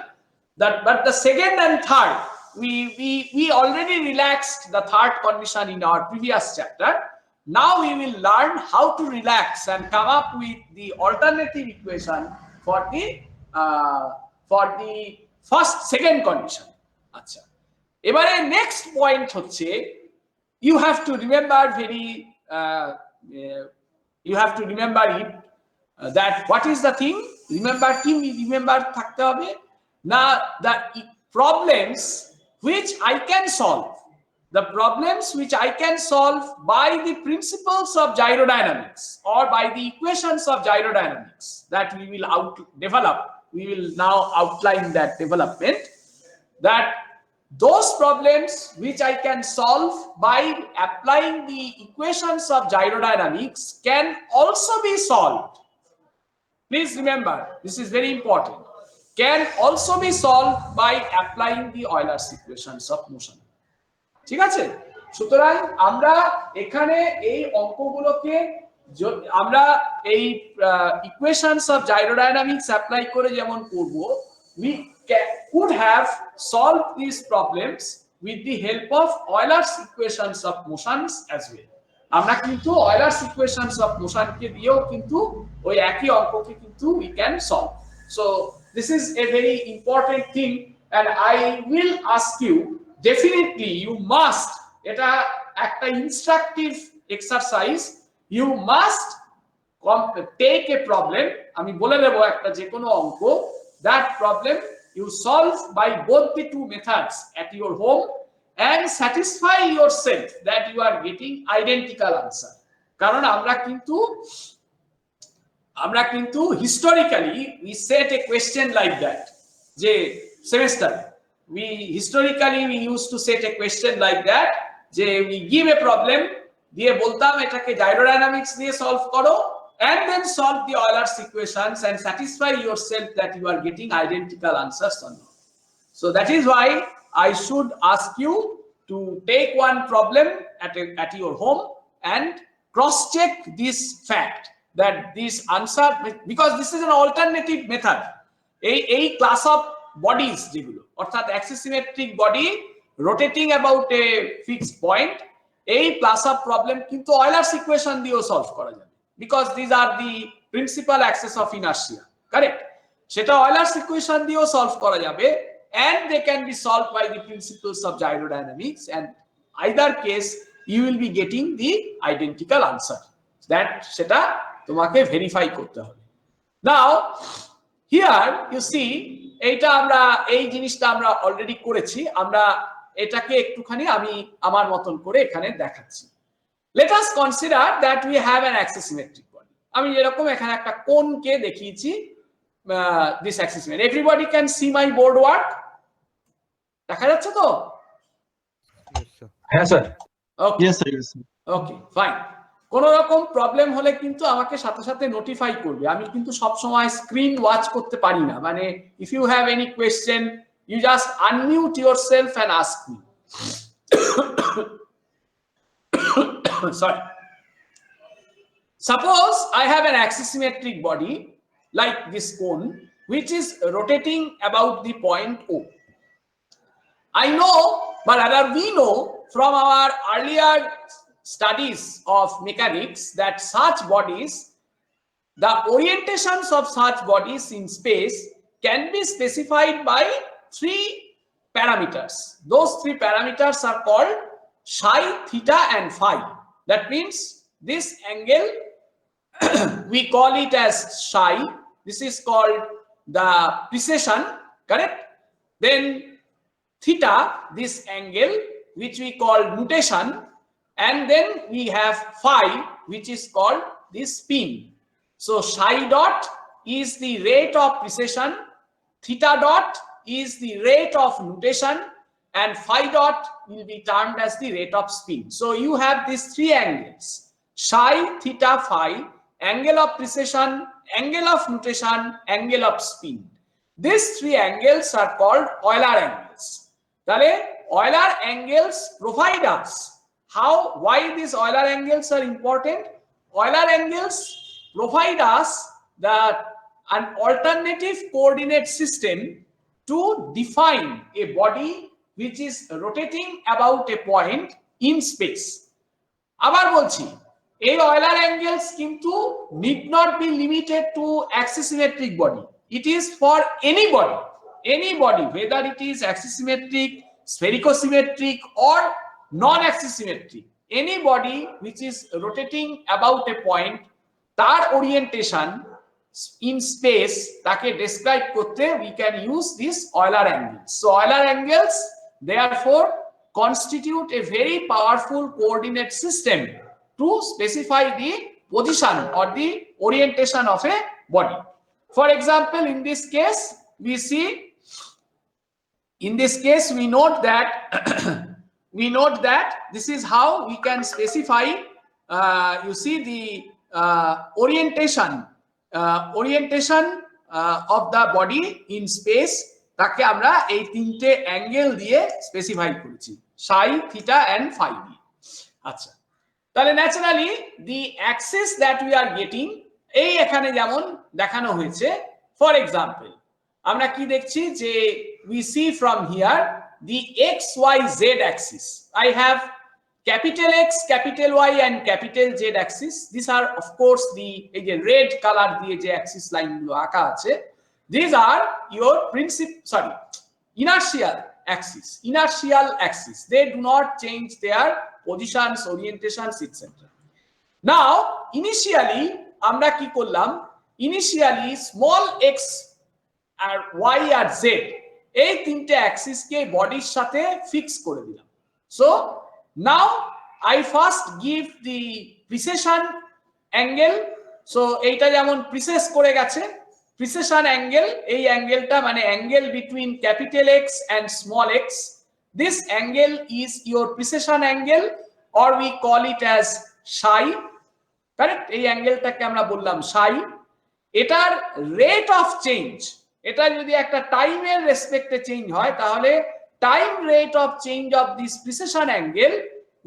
But the second and third, we already relaxed the third condition in our previous chapter. Now we will learn how to relax and come up with the alternative equation for the second condition. আচ্ছা, এবারে next point হচ্ছে you have to remember it that what is the thing, remember থাকতে হবে না, the problems which I can solve, the problems which I can solve by the principles of gyrodynamics or by the equations of gyrodynamics that we will develop. We will now outline that development, that those problems which I can solve by applying the equations of gyrodynamics can also be solved. Please remember, this is very important. Can also be solved by applying the Euler's equations of motion. ঠিক আছে, সুতরাং আমরা এখানে এই অঙ্কগুলোকে আমরা এই equations of জাইরোডাইনামিক্স apply করে যেমন করব, we could have solved these problems with the help of Euler's equations of motions as well. আমরা কিন্তু Euler's equations of motion কে দিয়েও কিন্তু ওই একই অঙ্ককে কিন্তু we can solve. So this is a very important thing, and I will ask you, definitely you must, এটা একটা instructive exercise, you must take a problem, আমি বলে দেব একটা যে কোনো অঙ্ক, that problem you solve by both the two methods at your home and satisfy yourself that you are getting identical answer. কারণ আমরা কিন্তু historically we set a question like that, যে semester we used to set a question like that, যে we give a problem, দিয়ে বলতাম এটাকে gyrodynamics দিয়ে solve করো, and then solve the Euler's equations and satisfy yourself that you are getting identical answers or not. So that is why I should ask you to take one problem at your home and cross check this fact that this answer, because this is an alternative method, a class of bodies যেগুলো অর্থাৎ axisymmetric body rotating about a fixed point, এই class of problem কিন্তু Euler's equation দিয়েও solve করা যাবে, because these are the principal axes of inertia, correct? সেটা Euler's equation দিয়েও solve করা যাবে, and they can be solved by the principles of gyrodynamics, and either case you will be getting the identical answer. That সেটা তোমাকে verify করতে হবে. Now here you see, এইটা আমরা এই জিনিসটা আমরা অলরেডি করেছি, আমরা এটাকে একটুখানি আমি আমার মতন করে এখানে দেখাচ্ছি. Let us consider that we have an axisymmetric body. আমি এরকম এখানে একটা কোণকে দেখিয়েছি, this axisymmetric. Everybody can see my board work? দেখা যাচ্ছে তো? হ্যাঁ sir. Okay. Yes sir, yes sir. Okay, fine. কোন রকম প্রবলেম হলে কিন্তু আমাকে সাথে সাথে নোটিফাই করবে, আমি কিন্তু সব সময় স্ক্রিন ওয়াচ করতে পারি না, মানে if you have any question you just unmute yourself and ask me. Sorry. Suppose I have an axisymmetric body like this cone which is rotating about the point O. I know, but rather we know from our earlier studies of mechanics that such bodies, the orientations of such bodies in space can be specified by 3 parameters. Those 3 parameters are called psi, theta and phi. That means this angle we call it as psi, this is called the precession, correct? Then theta, this angle which we call nutation, and then we have phi which is called the spin. So psi dot is the rate of precession, theta dot is the rate of nutation, and phi dot will be termed as the rate of spin. So you have these 3 angles, psi, theta, phi, angle of precession, angle of nutation, angle of spin. These 3 angles are called Euler angles. তাহলে Euler angles provide us why these Euler angles are important. Euler angles provide us an alternative coordinate system to define a body which is rotating about a point in space. আবার বলছি, এই Euler angles কিন্তু need not be limited to axisymmetric body. It is for any body, whether it is axisymmetric, sphericosymmetric or non-axisymmetric. Any body which is rotating about a point, তার orientation in space তাকে describe করতে we can use these Euler angles. So Euler angles therefore constitute a very powerful coordinate system to specify the position or the orientation of a body. For example, in this case we see, in this case we note that this is how we can specify you see the orientation of the body in space, তাকে আমরা এই তিনটে angle দিয়ে specify করেছি, সাই, theta and phi দিয়ে। আচ্ছা, তাহলে naturally the Axis that we are getting, এই এখানে যেমন দেখানো হয়েছে, ফর এক্সাম্পল আমরা কি দেখছি যে we see from here the XYZ axis. I have capital X, capital Y and capital Z axis. These are of course the red color দিয়ে যে axis line গুলো আঁকা আছে, these are your inertial axis. They do not change their positions, orientations, etc. Now initially আমরা কি করলাম, initially small x আর y আর z এই তিনটে অ্যাক্সিস কে বডির সাথে ফিক্স করে দিলাম। So now I first give the precision angle. So এইটা যেমন প্রিসেস করে গেছে, প্রিসেশন অ্যাঙ্গেল, এই অ্যাঙ্গেলটা মানে angle between capital x and small x, this angle is your precision angle or we call it as Sai, correct? এই অ্যাঙ্গেলটাকে আমরা বললাম সাই। এটার রেট অফ চেঞ্জ, এটা যদি একটা টাইমের রেসপেক্টে চেঞ্জ হয় তাহলে time rate of change of this precision angle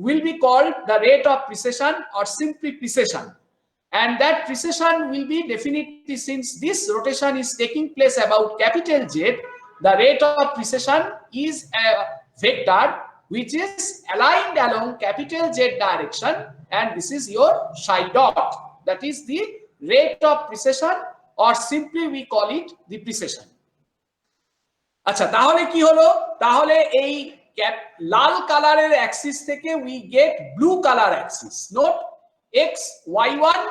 will be called the rate of precession or simply precession, and that precession will be definitely, since this rotation is taking place about capital Z, the rate of precession is a vector which is aligned along capital Z direction, and this is your psi dot, that is the rate of precession or simply we call it the precession. আচ্ছা, তাহলে কি হলো, তাহলে এই লাল কালারের Axis থেকে we get blue colour Axis. Note x y1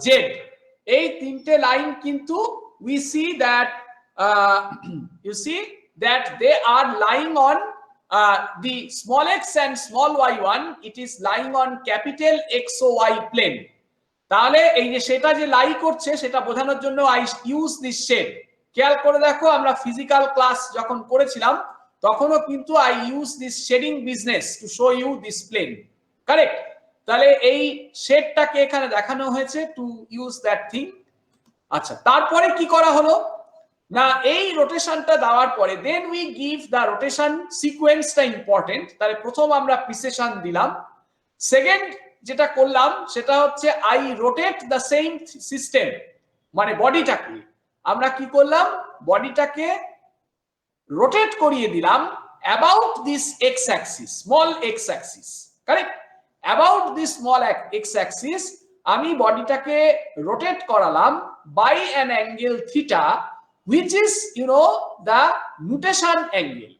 z, এই তিনটে লাইন কিন্তু we see that you see that they are lying on the small x and small y1, it is lying on capital XOY plane. তাহলে এই যে সেটা যে লাই করছে সেটা বোঝানোর জন্য আই ইউজ দিস শেড। খেয়াল করে দেখো, আমরা ফিজিক্যাল ক্লাস যখন করেছিলাম তখনও কিন্তু I use this shading business to show you this plane, correct? তাহলে এই শেডটাকে এখানে দেখানো হয়েছে টু ইউজ দ্যাট থিং। আচ্ছা, তারপরে কি করা হলো না, এই রোটেশনটা দেওয়ার পরে then we give the rotation সিকোয়েন্সটা ইম্পর্টেন্ট। তাহলে প্রথম আমরা প্রিসেশন দিলাম, সেকেন্ড যেটা করলাম সেটা হচ্ছে I rotate the same system, মানে বডিটাকে আমরা কি করলাম, বডিটাকে রোটেট করিয়ে দিলাম about this X axis, small X axis, correct? About this small X axis আমি বডিটাকে রোটেট করালাম by an angle theta which is you know the nutation angle.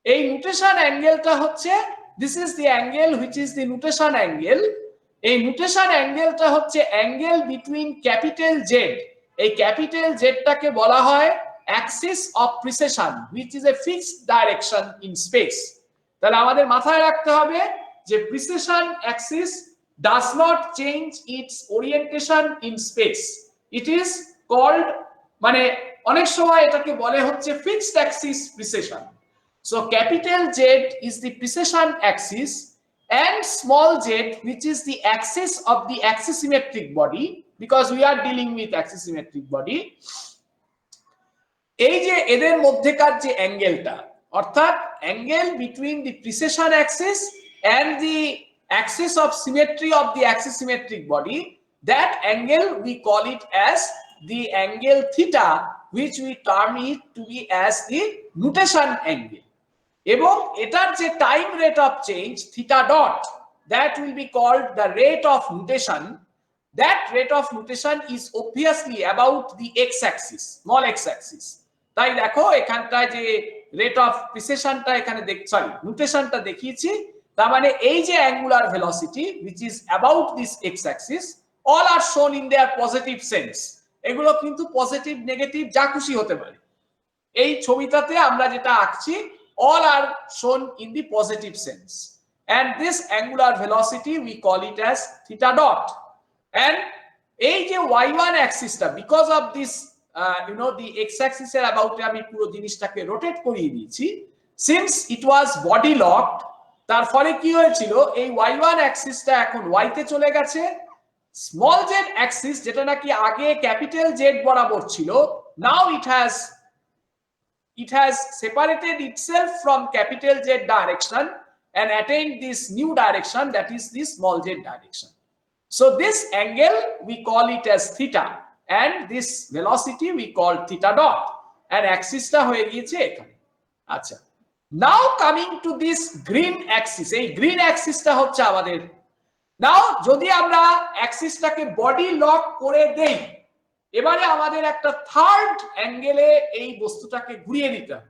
এই nutation অ্যাঙ্গেলটা হচ্ছে, this is the angle which is the nutation angle. এই nutation অ্যাঙ্গেলটা হচ্ছে angle between capital Z, এই ক্যাপিটাল Z টাকে বলা হয় axis of precession which is a fixed direction in space. তাহলে আমাদের মাথায় রাখতে হবে যে precession axis does not change its orientation in space. It is called, মানে অনেক সময় এটাকে বলে হচ্ছে fixed Axis precision. So capital Z is the precession axis and small z which is the axis of the axisymmetric body, because we are dealing with axisymmetric body. এই যে এদের মধ্যেকার যে অ্যাঙ্গেলটা, অর্থাৎ angle between the precision Axis and the axis of symmetry of the axisymmetric body, that angle we call it as the angle theta, which we term it to be as the nutation angle. এবং এটার যে time rate of change theta dot, that will be called the rate of nutation. That rate of nutation is obviously about the x axis, small x axis. তাই দেখো এখানটায় যে rate of প্রিসেশনটা এখানে নোটেশনটা দেখিয়েছি, তার মানে এই যে angular velocity which is about this x axis, all are shown in their positive sense. এগুলো কিন্তু পজিটিভ নেগেটিভ যা খুশি হতে পারে। এই ছবিটাতে আমরা যেটা আঁকছি all are shown in the positive sense. And this angular velocity, we call it as theta dot. And এই যে y1 axis টা, because of this the x-axis এর about আমি পুরো জিনিসটাকে রোটেট করিয়ে দিয়েছি, since it was body locked, তার ফলে কি হয়েছিল, এই y1 axis টা এখন y তে চলে গেছে, স্মল z axis যেটা নাকি আগে ক্যাপিটাল z বরাবর ছিল, now it has separated itself from capital Z direction and attained this new direction, that is this small z direction. So this angle we call it as theta, and this velocity we call theta dot, and axis ta hoye giyeche ekhane. Acha, now coming to this green axis, ei green axis ta hocche amader, now jodi amra axis টাকে body lock করে দেই, এবারে আমাদের একটা third অ্যাঙ্গেলে এই বস্তুটাকে ঘুরিয়ে দিতে হবে,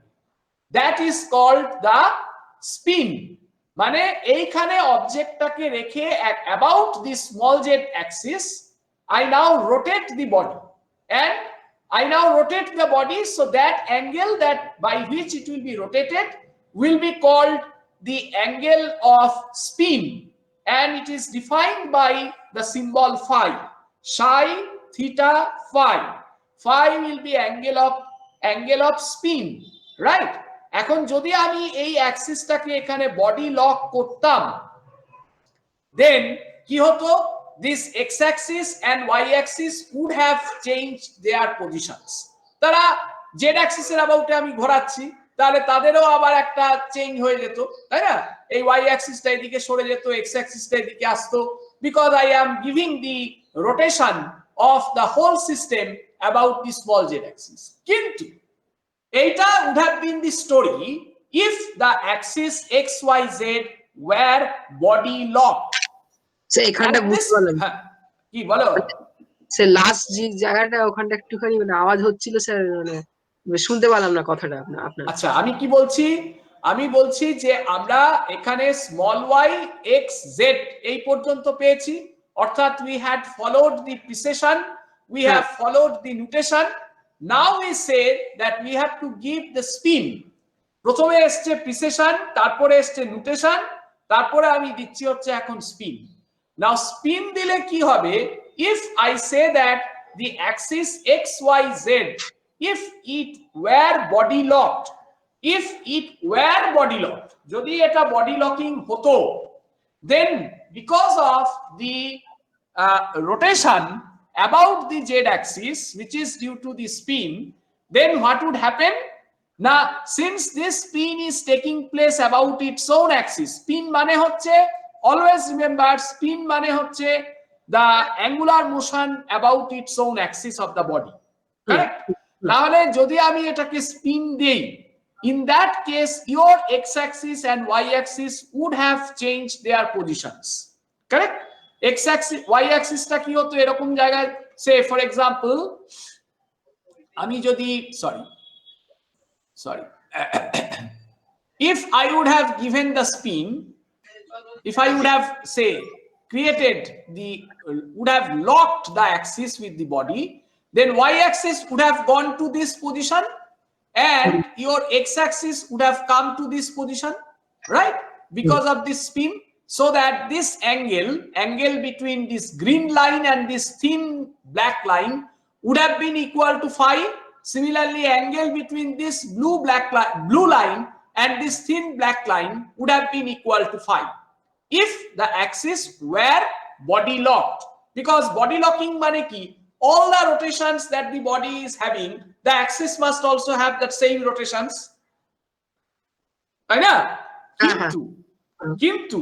that is called the spin. মানে এইখানে অবজেক্টটাকে রেখে about the small Z axis I now rotate the body, and I now rotate the body, so that angle that by which it will be rotated will be called the angle of spin, and it is defined by the symbol phi. Psi theta phi. Phi will be angle of spin, right? এখন যদি আমি এই অ্যাক্সিসটাকে এখানে body lock করতাম, then কি হতো, this x axis and y axis would have changed their positions. তারা z axis এর অ্যাবাউটে আমি ঘোরাচ্ছি, তাহলে তাদেরও আবার একটা চেঞ্জ হয়ে যেত, তাই না? এই y axisটা এদিকে সরে যেত, x axisটা এদিকে আসতো, because I am giving the rotation of the whole system about the small z axis. Kintu এটা would have been the story if the axis xyz were body locked. সে এখানটা বুঝতে পারলাম, কি বলো, সে লাস্ট যে জায়গাটা ওখানটা একটুখানি মানে আওয়াজ হচ্ছিল স্যার, মানে শুনতে পেলাম না কথাটা আপনার। আচ্ছা, আমি কি বলছি, আমি বলছি যে আমরা এখানে স্মল y x z এই পর্যন্ত পেয়েছি, অর্থাৎ we had followed the precession, we have followed the notation. Now we say that we have to give the spin. প্রথমে এসছে precession, তারপরে এসছে notation, তারপরে আমি দিচ্ছি হচ্ছে এখন spin. Now spin দিলে কি হবে, if I say that the axis x y z, if it were body locked, যদি এটা body locking হতো, then because of the rotation about the z axis which is due to the spin, then what would happen? Now since this spin is taking place about its own axis, spin মানে হচ্ছে, always remember, spin মানে হচ্ছে the angular motion about its own axis of the body, correct? তাহলে যদি আমি এটাকে spin দেই, in that case your x axis and y axis would have changed their positions, correct? x axis y axis টা কি হতো, এরকম জায়গায়, say for example আমি যদি sorry if I would have given the spin, if I would have say would have locked the axis with the body, then y axis would have gone to this position and your x axis would have come to this position, right? Because of this spin, so that this angle between this green line and this thin black line would have been equal to phi. Similarly, angle between this blue line and this thin black line would have been equal to phi if the axis were body locked, because body locking mane ki, all the rotations that the body is having, the axis must also have that same rotations, তাই না? কিন্তু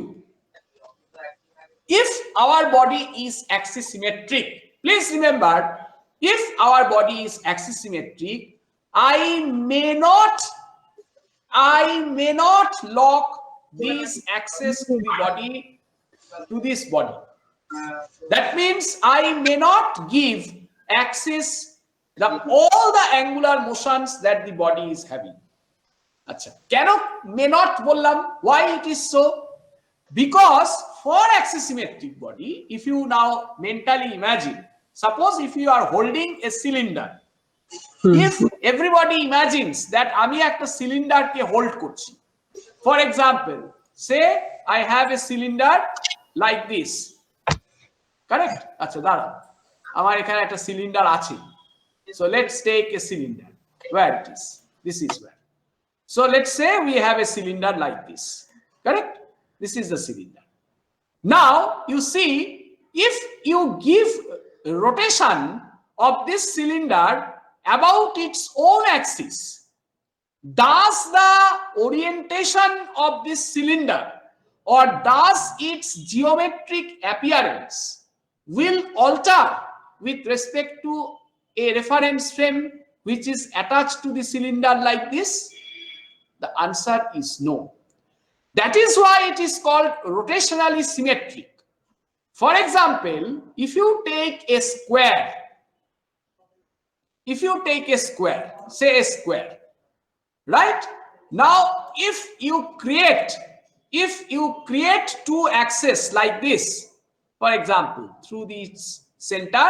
if our body is axis symmetric, please remember, if our body is axis symmetric, I may not lock this axis to the body, to this body. That means I may not give axis all the angular motions that the body is having. Acha, কেন may not বললাম? Why it is so? Because for axis symmetric body, if you now mentally imagine, suppose if you are holding a cylinder, If everybody imagines that আমি একটা সিলিন্ডারকে hold করছি, for example, say I have a cylinder like this, correct? আচ্ছা দাঁড়াও, আমার এখানে একটা cylinder আছে, so let's take a cylinder where it is, this is where, so let's say we have a cylinder like this, correct? This is the cylinder. Now you see, if you give rotation of this cylinder about its own axis, does the orientation of this cylinder or does its geometric appearance will alter with respect to a reference frame which is attached to the cylinder like this? The answer is no. That is why it is called rotationally symmetric. For example, if you take a square, say a square, right? Now if you create two axes like this, for example, through this center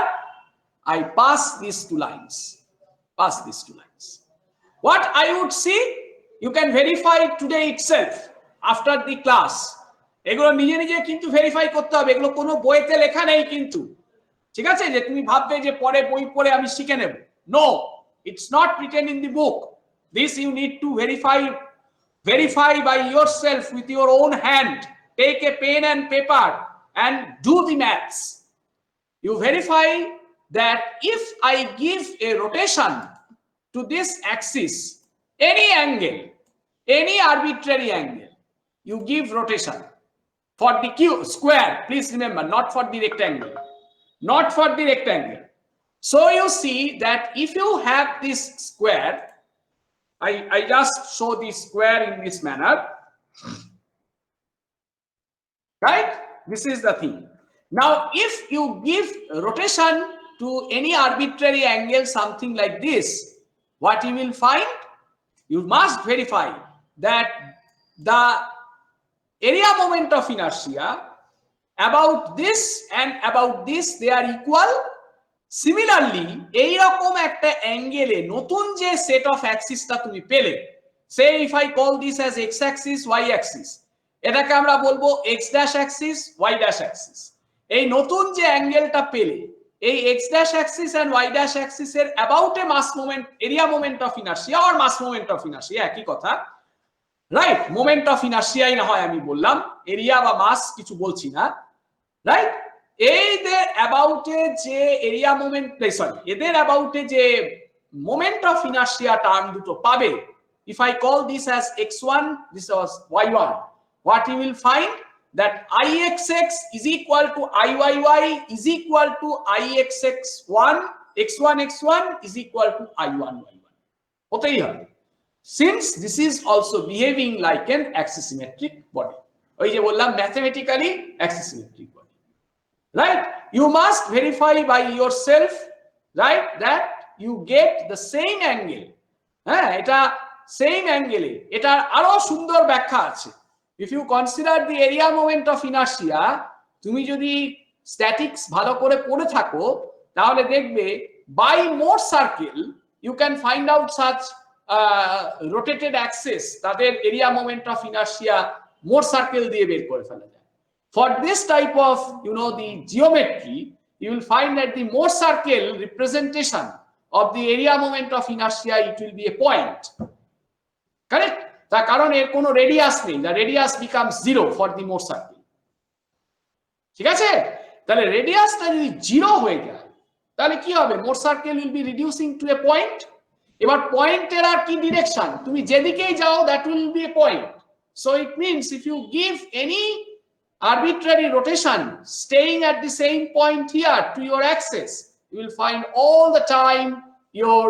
I pass these two lines, what I would see, you can verify today itself after the class. এগুলো নিজে নিজে কিন্তু verify করতে হবে, এগুলো কোনো বইতে লেখা নেই কিন্তু, ঠিক আছে? যে তুমি ভাববে যে পরে বই পড়ে আমি শিখে নেব, no, it's not written in the book. This you need to verify by yourself with your own hand. Take a pen and paper and do the maths. You verify that if I give a rotation to this axis, any angle, any arbitrary angle, you give rotation for the square, please remember, not for the rectangle, so you see that if you have this square, I just show the square in this manner, right? This is the thing. Now if you give rotation to any arbitrary angle, something like this, what you will find, you must verify that the area moment of inertia about this and about this, they are equal. Similarly, এই রকম একটা অ্যাঙ্গেলে নতুন যে set of অ্যাক্সিসটা তুমি পেলে, say if I call this as x axis, y axis, এটাকে আমরা বলবো x dash axis, y dash axis. এই নতুন যে অ্যাঙ্গেলটা পেলে, এই x dash axis and y dash axis এর about a mass moment, area moment of inertia or mass moment of inertia, একই কথা, রাইট? মোমেন্ট অফ ইনার্শিয়াই না হয় আমি বললাম, এরিয়া বা মাস কিছু বলছি না, রাইট? এদের অ্যাবাউটে যে এরিয়া মোমেন্ট, সরি, এদের অ্যাবাউটে যে মোমেন্ট অফ ইনার্শিয়া টার্ম দুটো পাবে, if I call this as x1, this was y1, what you will find that ixx is equal to iyy is equal to ixx1, x1 is equal to i1 y1, হতেই হবে, since this is also behaving like an axisymmetric body. ওই যে বললাম mathematically axisymmetric body, right? You must verify by yourself, right, that you get the same angle. হ্যাঁ, এটা same angle, এটা আরো সুন্দর ব্যাখ্যা আছে. If you consider the area moment of inertia, তুমি যদি স্ট্যাটিক্স ভালো করে পড়ে থাকো তাহলে দেখবে by Mohr circle you can find out such rotated axis, তাদের area moment of inertia Mohr circle দিয়ে বের করে ফেলা যায়. For this type of, the geometry, you will find that the Mohr circle representation of the area moment of inertia, it will be a point, correct? তার কারণ এর কোনো radius নেই, the radius becomes 0 for the Mohr circle, ঠিক আছে? তাহলে রেডিয়াসটা যদি 0 হয়ে যায় তাহলে কি হবে? Mohr circle will be reducing to a point. এবার পয়েন্টের আর কি ডিরেকশন, তুমি যেদিকেই যাও that will be a point. So it means if you give any arbitrary rotation staying at the same point here to your axis, you will find all the time your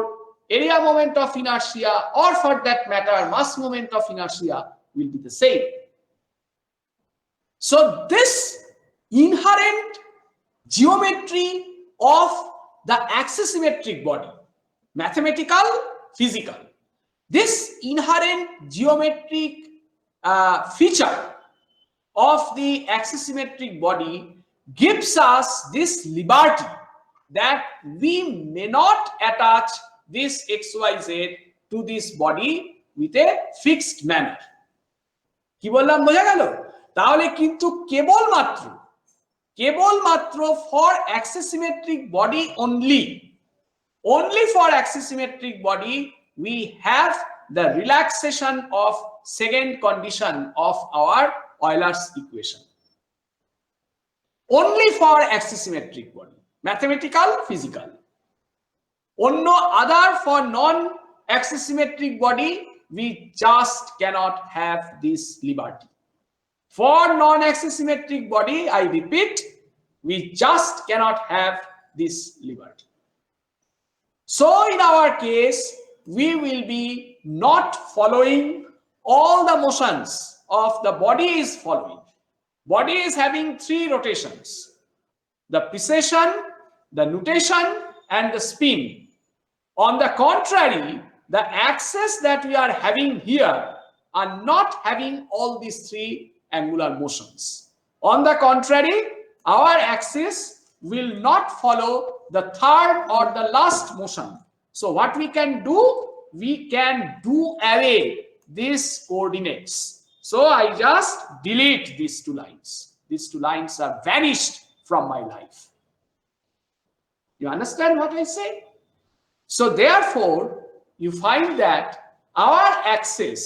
area moment of inertia, or for that matter mass moment of inertia, will be the same. So this inherent geometry of the axisymmetric body, mathematical, physical, this inherent geometric feature of the axisymmetric body gives us this liberty that we may not attach this xyz to this body with a fixed manner. কি বললাম বোঝা গেল? তাহলে কিন্তু কেবলমাত্র for axisymmetric body only for axisymmetric body we have the relaxation of second condition of our Euler's equation. Only for axisymmetric body, mathematical, physical. Other for non-axisymmetric body, we just cannot have this liberty. For non-axisymmetric body, I repeat, we just cannot have this liberty. So in our case, we will be not following all the motions of the body is following. Body is having 3 rotations: the precession, the nutation, and the spin. On the contrary, the axes that we are having here are not having all these 3 angular motions. On the contrary, our axis will not follow the third or the last motion. So what we can do? We can do away these coordinates. So I just delete these 2 lines. These 2 lines are vanished from my life. You understand what I say? So therefore, you find that our axis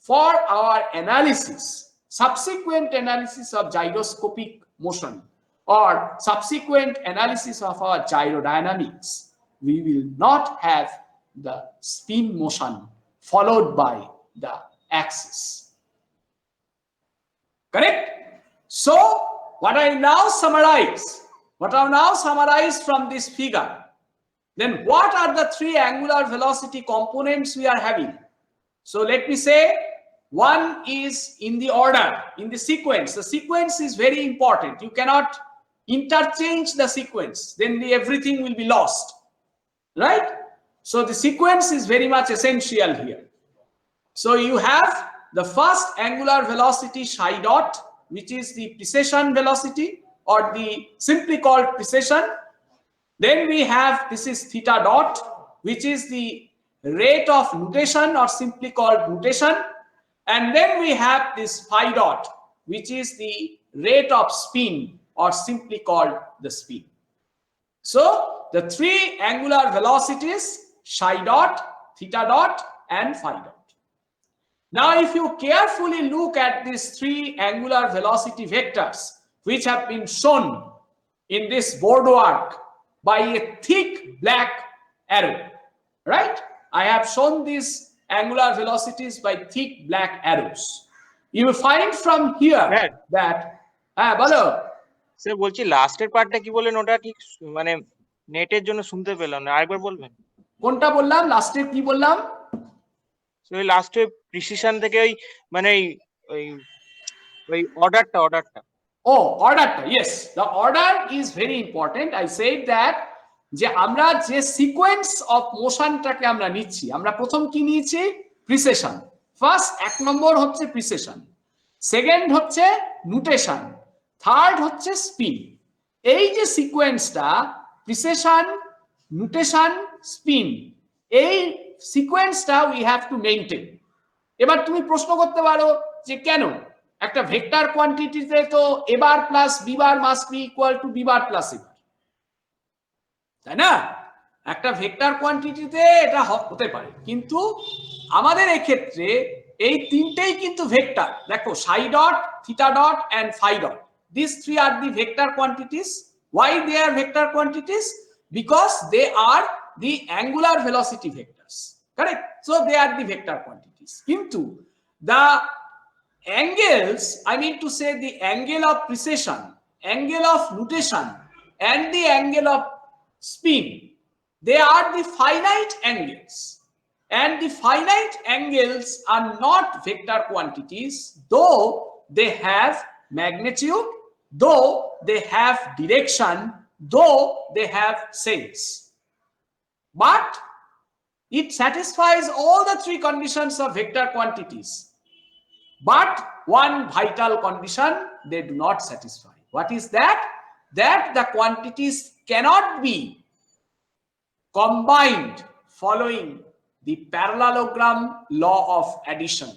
for our analysis, subsequent analysis of gyroscopic motion or subsequent analysis of our gyrodynamics, we will not have the spin motion followed by the axis. Correct? So what I now summarize from this figure, then what are the 3 angular velocity components we are having? So let me say, one is in the order, in the sequence. The sequence is very important. You cannot interchange the sequence, then everything will be lost, right? So the sequence is very much essential here. So you have the first angular velocity psi dot, which is the precession velocity, or the simply called precession. Then we have, this is theta dot, which is the rate of nutation, or simply called nutation. And then we have this phi dot, which is the rate of spin, or simply called the spin. So the 3 angular velocities, psi dot, theta dot, and phi dot. Now if you carefully look at these 3 angular velocity vectors, which have been shown in this boardwork by a thick black arrow, right? I have shown these angular velocities by thick black arrows. You will find from here that bolo sir বলছি লাস্টের পার্টটা কি বলেন, ওটা ঠিক মানে নেটের জন্য শুনতে পেলাম না, আরেকবার বলবেন? কোনটা বললাম? লাস্টে কি বললাম? ওই লাস্টে প্রিসিশন থেকে ওই মানে ওই অর্ডারটা Oh, order. Yes, the order is very important. I said that যে আমরা যে সিকোয়েন্স অফ মোশনটাকে আমরা নিচ্ছি, আমরা প্রথম কি নিয়েছি? প্রিসেশন। ফার্স্ট 1 নম্বর হচ্ছে প্রিসেশন, সেকেন্ড হচ্ছে নুটেশন, থার্ড হচ্ছে স্পিন। এই যে সিকোয়েন্সটা, প্রিসেশন, নুটেশন, স্পিন, এই সিকোয়েন্সটা উই হ্যাভ টু মেইনটেইন। এবার তুমি প্রশ্ন করতে পারো যে কেন? একটা ভেক্টর কোয়ান্টিটিতে তো a bar plus b bar must be equal to b bar plus a বার, তাই না? একটা ভেক্টর কোয়ান্টিটিতে এটা হতে পারে, কিন্তু আমাদের এই ক্ষেত্রে এই 3টেই কিন্তু ভেক্টর। দেখো, psi dot, theta dot, and phi dot, these 3 are the vector quantities. Why they are vector quantities? Because they are the angular velocity vectors, correct? So they are the vector quantities. Kintu the angles, I mean to say the angle of precession, angle of nutation, and the angle of spin, they are the finite angles, and the finite angles are not vector quantities, though they have magnitude, though they have direction, though they have sense, but it satisfies all the 3 conditions of vector quantities. But one vital condition they do not satisfy. What is that? That the quantities cannot be combined following the parallelogram law of addition.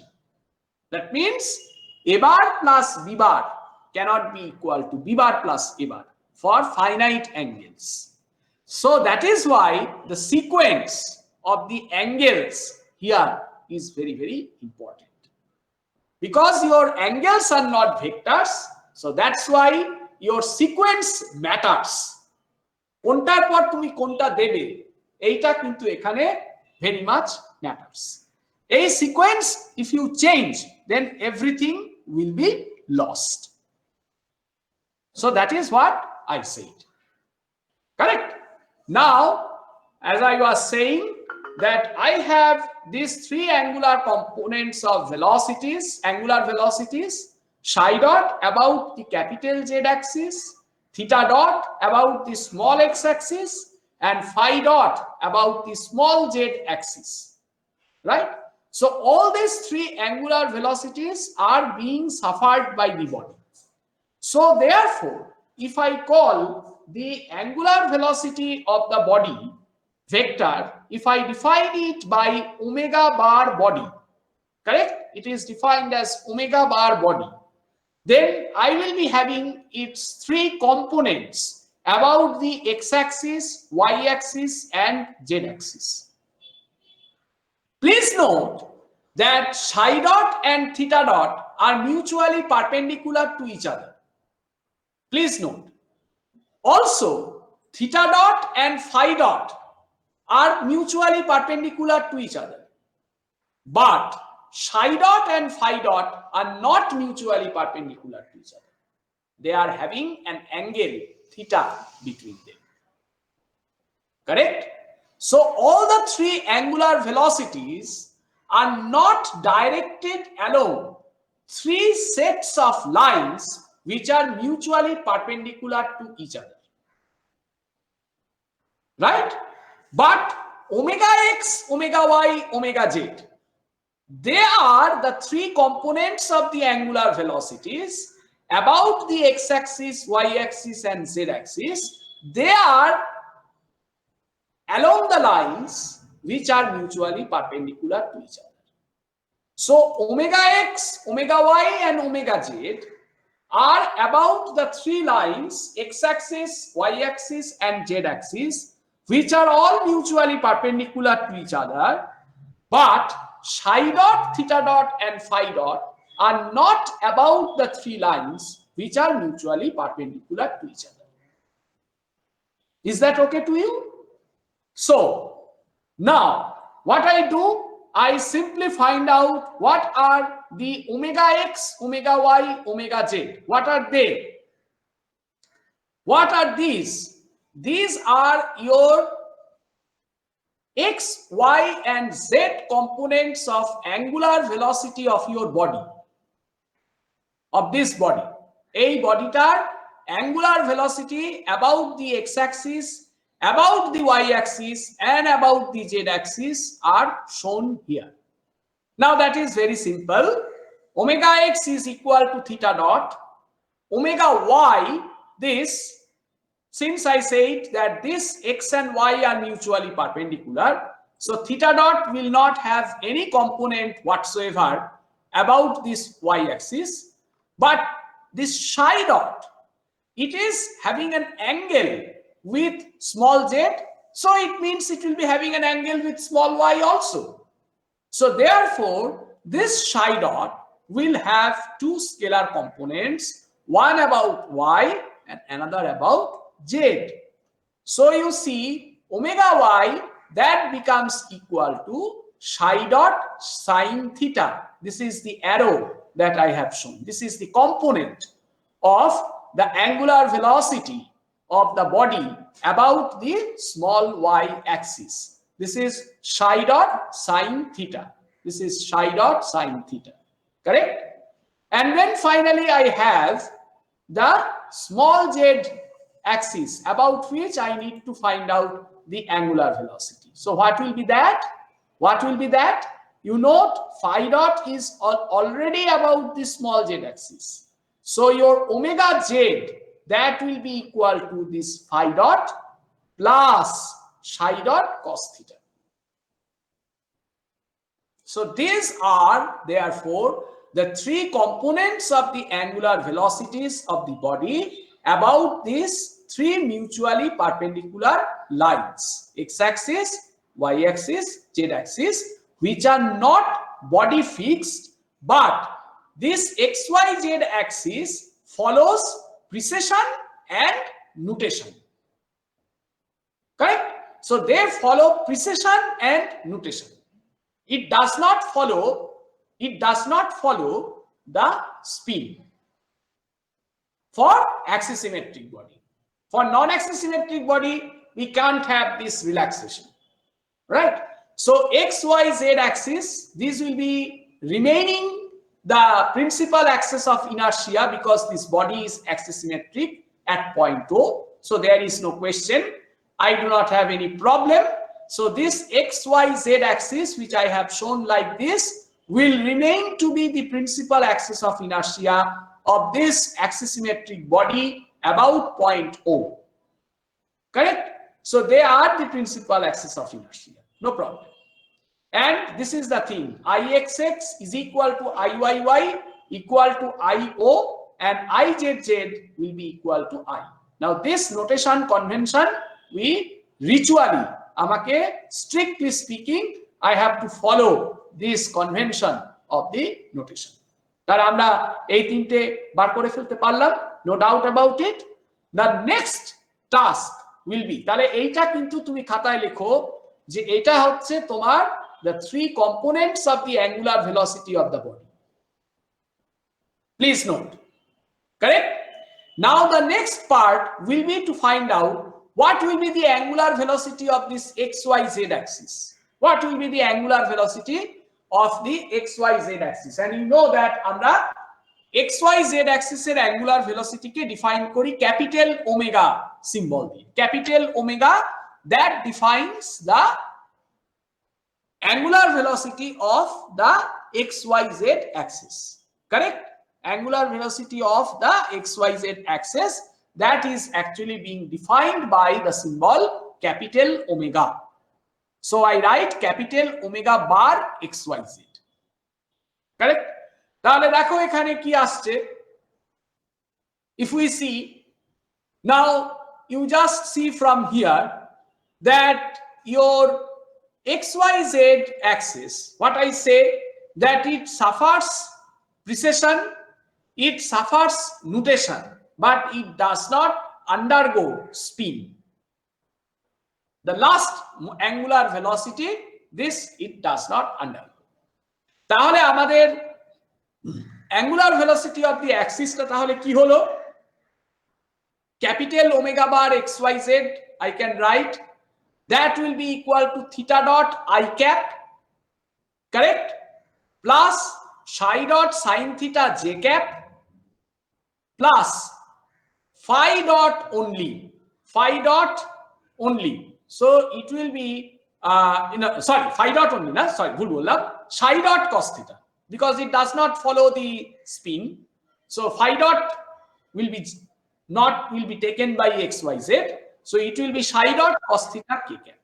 That means A bar plus B bar cannot be equal to B bar plus A bar for finite angles. So that is why the sequence of the angles here is very, very important. Because your angles are not vectors, so that's why your sequence matters. কোনটার পর তুমি কোনটা দেবে এইটা কিন্তু এখানে very much matters. A sequence, if you change, then everything will be lost. So that is what I said. Correct? Now, as I was saying, that I have these three angular components of velocities, angular velocities, psi dot about the capital Z axis, theta dot about the small x axis, and phi dot about the small z axis. Right? So all these three angular velocities are being suffered by the body. So therefore, if I call the angular velocity of the body vector, if I define it by omega bar body, correct? It is defined as omega bar body. Then I will be having its three components about the x-axis, y-axis, and z-axis. Please note that psi dot and theta dot are mutually perpendicular to each other. Please note. Also, theta dot and phi dot are mutually perpendicular to each other. But psi dot and phi dot are not mutually perpendicular to each other. They are having an angle theta between them. Correct? So all the three angular velocities are not directed along three sets of lines which are mutually perpendicular to each other. Right? But omega x, omega y, omega z, they are the three components of the angular velocities about the x-axis, y-axis, and z-axis. They are along the lines which are mutually perpendicular to each other. So omega x, omega y, and omega z are about the three lines x-axis, y-axis, and z-axis, which are all mutually perpendicular to each other, but psi dot, theta dot, and phi dot are not about the three lines which are mutually perpendicular to each other. Is that okay to you? So now what I do, I simply find out what are the omega x, omega y, omega z. What are they? What are these? These are your x, y, and z components of angular velocity of your body, of this body. A bodytar angular velocity about the x-axis, about the y-axis, and about the z-axis are shown here. Now that is very simple. Omega x is equal to theta dot. Omega y, this, since I said that this x and y are mutually perpendicular, so theta dot will not have any component whatsoever about this y-axis, but this psi dot, it is having an angle with small z, so it means it will be having an angle with small y also. So therefore, this psi dot will have two scalar components, one about y and another about z. So you see omega y, that becomes equal to psi dot sine theta. This is the arrow that I have shown. This is the component of the angular velocity of the body about the small y axis. This is psi dot sine theta. This is psi dot sine theta. Correct? And then finally I have the small z axis about which I need to find out the angular velocity. So what will be that? What will be that? You note phi dot is already about the small z axis. So your omega z, that will be equal to this phi dot plus psi dot cos theta. So these are therefore the three components of the angular velocities of the body about these three mutually perpendicular lines, x-axis, y-axis, z-axis, which are not body fixed, but this xyz axis follows precession and nutation. Correct? So they follow precession and nutation. It does not follow the spin for axisymmetric body. For non-axisymmetric body, we can't have this relaxation, right? So XYZ axis, this will be remaining the principal axis of inertia because this body is axisymmetric at point O. So there is no question. I do not have any problem. So this XYZ axis, which I have shown like this, will remain to be the principal axis of inertia of this axisymmetric body about point O. Correct? So they are the principal axis of inertia. No problem. And this is the thing. IXX is equal to IYY equal to IO, and IZZ will be equal to I. Now this notation convention, we ritually, amake strictly speaking, I have to follow this convention of the notation. তার আমরা এই তিনটে বার করে ফেলতে পারলাম, no doubt about it. The next task will be, তাহলে এইটা কিন্তু তুমি খাতায় লেখো যে এটা হচ্ছে তোমার the three components of the angular velocity of the body. Please note. Correct? Now the next part will be to find out what will be the angular velocity of this XYZ axis. What will be the angular velocity of the XYZ axis? And you know that আমরা XYZ axis এর angular velocity কে define করি capital omega symbol দিয়ে. Capital omega that defines the angular velocity of the XYZ axis. Correct? Angular velocity of the XYZ axis, that is actually being defined by the symbol capital omega. So I write capital omega bar XYZ. Correct? তাহলে দেখো এখানে কি আসছে? If we see, now you just see from here that your XYZ axis, what I say, that it suffers precession, it suffers nutation, but it does not undergo spin. The last angular velocity, this it does not undergo. তাহলে আমাদের angular velocity of the axis টা তাহলে কি হলো? Capital omega bar XYZ, I can write that will be equal to theta dot I cap, correct? Plus psi dot sin theta j cap plus phi dot only, phi dot only. So it will be phi dot only, na? Sorry, ভুল বললাম, psi dot cos theta, because it does not follow the spin. So phi dot will be taken by XYZ. So it will be psi dot cos theta k cap.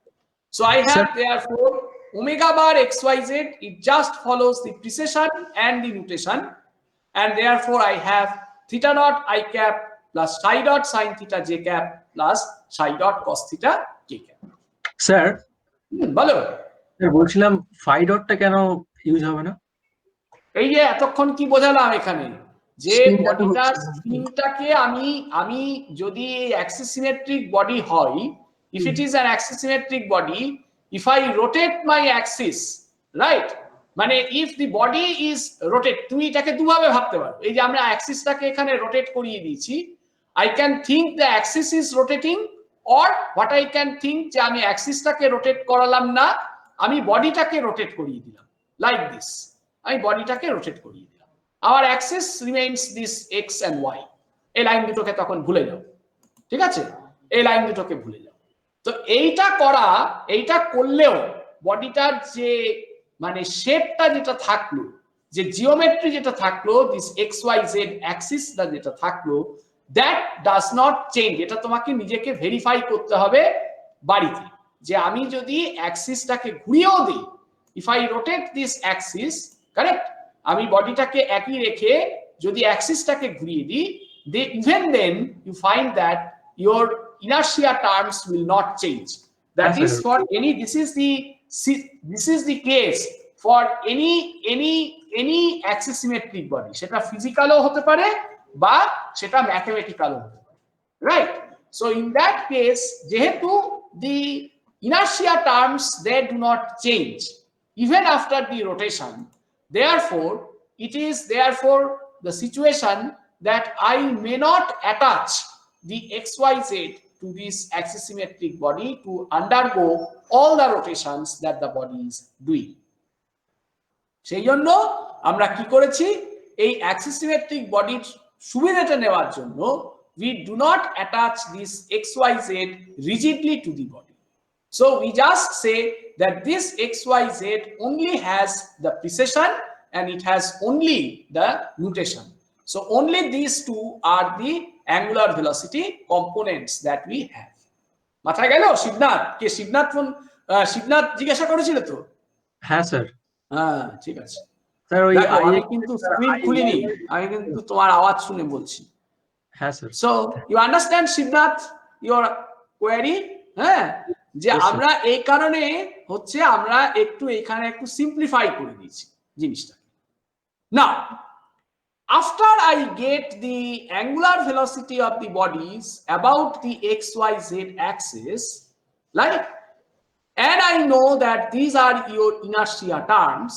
So I have therefore omega bar XYZ, it just follows the precession and the nutation, and therefore I have theta dot I cap plus psi dot sin theta j cap plus psi dot cos theta k cap. Sir বলো, বলছিলাম phi ডটটা কেন use হবে না? এই যে এতক্ষণ কি বোঝালাম এখানে, যে Spin টা তো বডিটার হচ্ছে না। স্পিনটাকে আমি যদি axisymmetric body হয়, if it is an axisymmetric body, if I rotate my axis, right, মানে if the body is rotate, তুমি এটাকে দুভাবে ভাবতে পারো, এই যে আমরা অ্যাক্সিসটাকে এখানে রোটেট করিয়ে দিয়েছি, I can think the axis is rotating, or what I can think যে আমি অ্যাক্সিসটাকে রোটেট করালাম না, আমি বডিটাকে রোটেট করিয়ে দিলাম, লাইক দিস, আমি বডিটাকে রোটেট করিয়ে দিলাম, our axis remains this x and y. এই লাইন দুটোকে তখন ভুলে যাও, ঠিক আছে, এই লাইন দুটোকে ভুলে যাও। তো এইটা করলেও বডিটার যে মানে শেপটা যেটা থাকলো, যে জিওমেট্রি যেটা থাকলো, দিস এক্স ওয়াই জেড অ্যাক্সিসটা যেটা থাকলো, দ্যাট ডাজ নট চেঞ্জ। এটা তোমাকে নিজেকে ভেরিফাই করতে হবে বাড়িতে, যে আমি যদি অ্যাক্সিসটাকে ঘুরিয়েও দিই if I rotate this axis, correct, আমি বডিটাকে একই রেখে যদি অ্যাক্সিসটাকে ঘুরিয়ে দিই, even then you find that your inertia terms will not change. That is for any, this is the case for any axisymmetric body, সেটা ফিজিক্যালও হতে পারে বা সেটা ম্যাথমেটিক্যালও হতে পারে, right? So in that case, যেহেতু the inertia terms, they do not change even after the rotation, therefore it is the situation that I may not attach the xyz to this axisymmetric body to undergo all the rotations that the body is doing. সেই জন্য আমরা কি করেছি, এই axisymmetric বডির সুবিধাটা নেওয়ার জন্য we do not attach this xyz rigidly to the body. So we just say that this xyz only has the precession and it has only the nutation. So only these two are the angular velocity components that we have. মাথায় গেল? শিবনাথ কে শিবনাথ জিজ্ঞাসা করেছিল তো? হ্যাঁ sir. হ্যাঁ ঠিক আছে sir ওই আমি কিন্তু স্ক্রিন খুলিনি, আমি কিন্তু তোমার আওয়াজ শুনে বলছি। হ্যাঁ sir. So you understand Shivnath your query? হ্যাঁ, যে আমরা এই কারণে হচ্ছে আমরা একটু এখানে একটু সিম্পলিফাই করে দিয়েছি জিনিসটা। Now after I get the angular velocity of the bodies about the xyz axis, right, and I know that these are your inertia terms,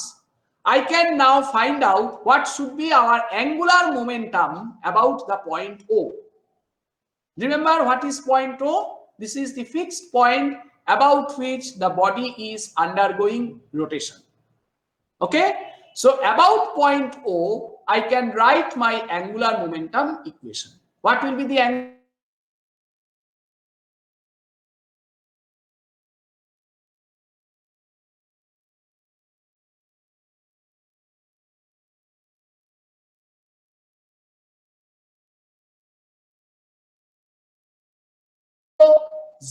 I can now find out what should be our angular momentum about the point O. Remember what is point O? This is the fixed point about which the body is undergoing rotation. Okay, so about point O, I can write my angular momentum equation. What will be the angular?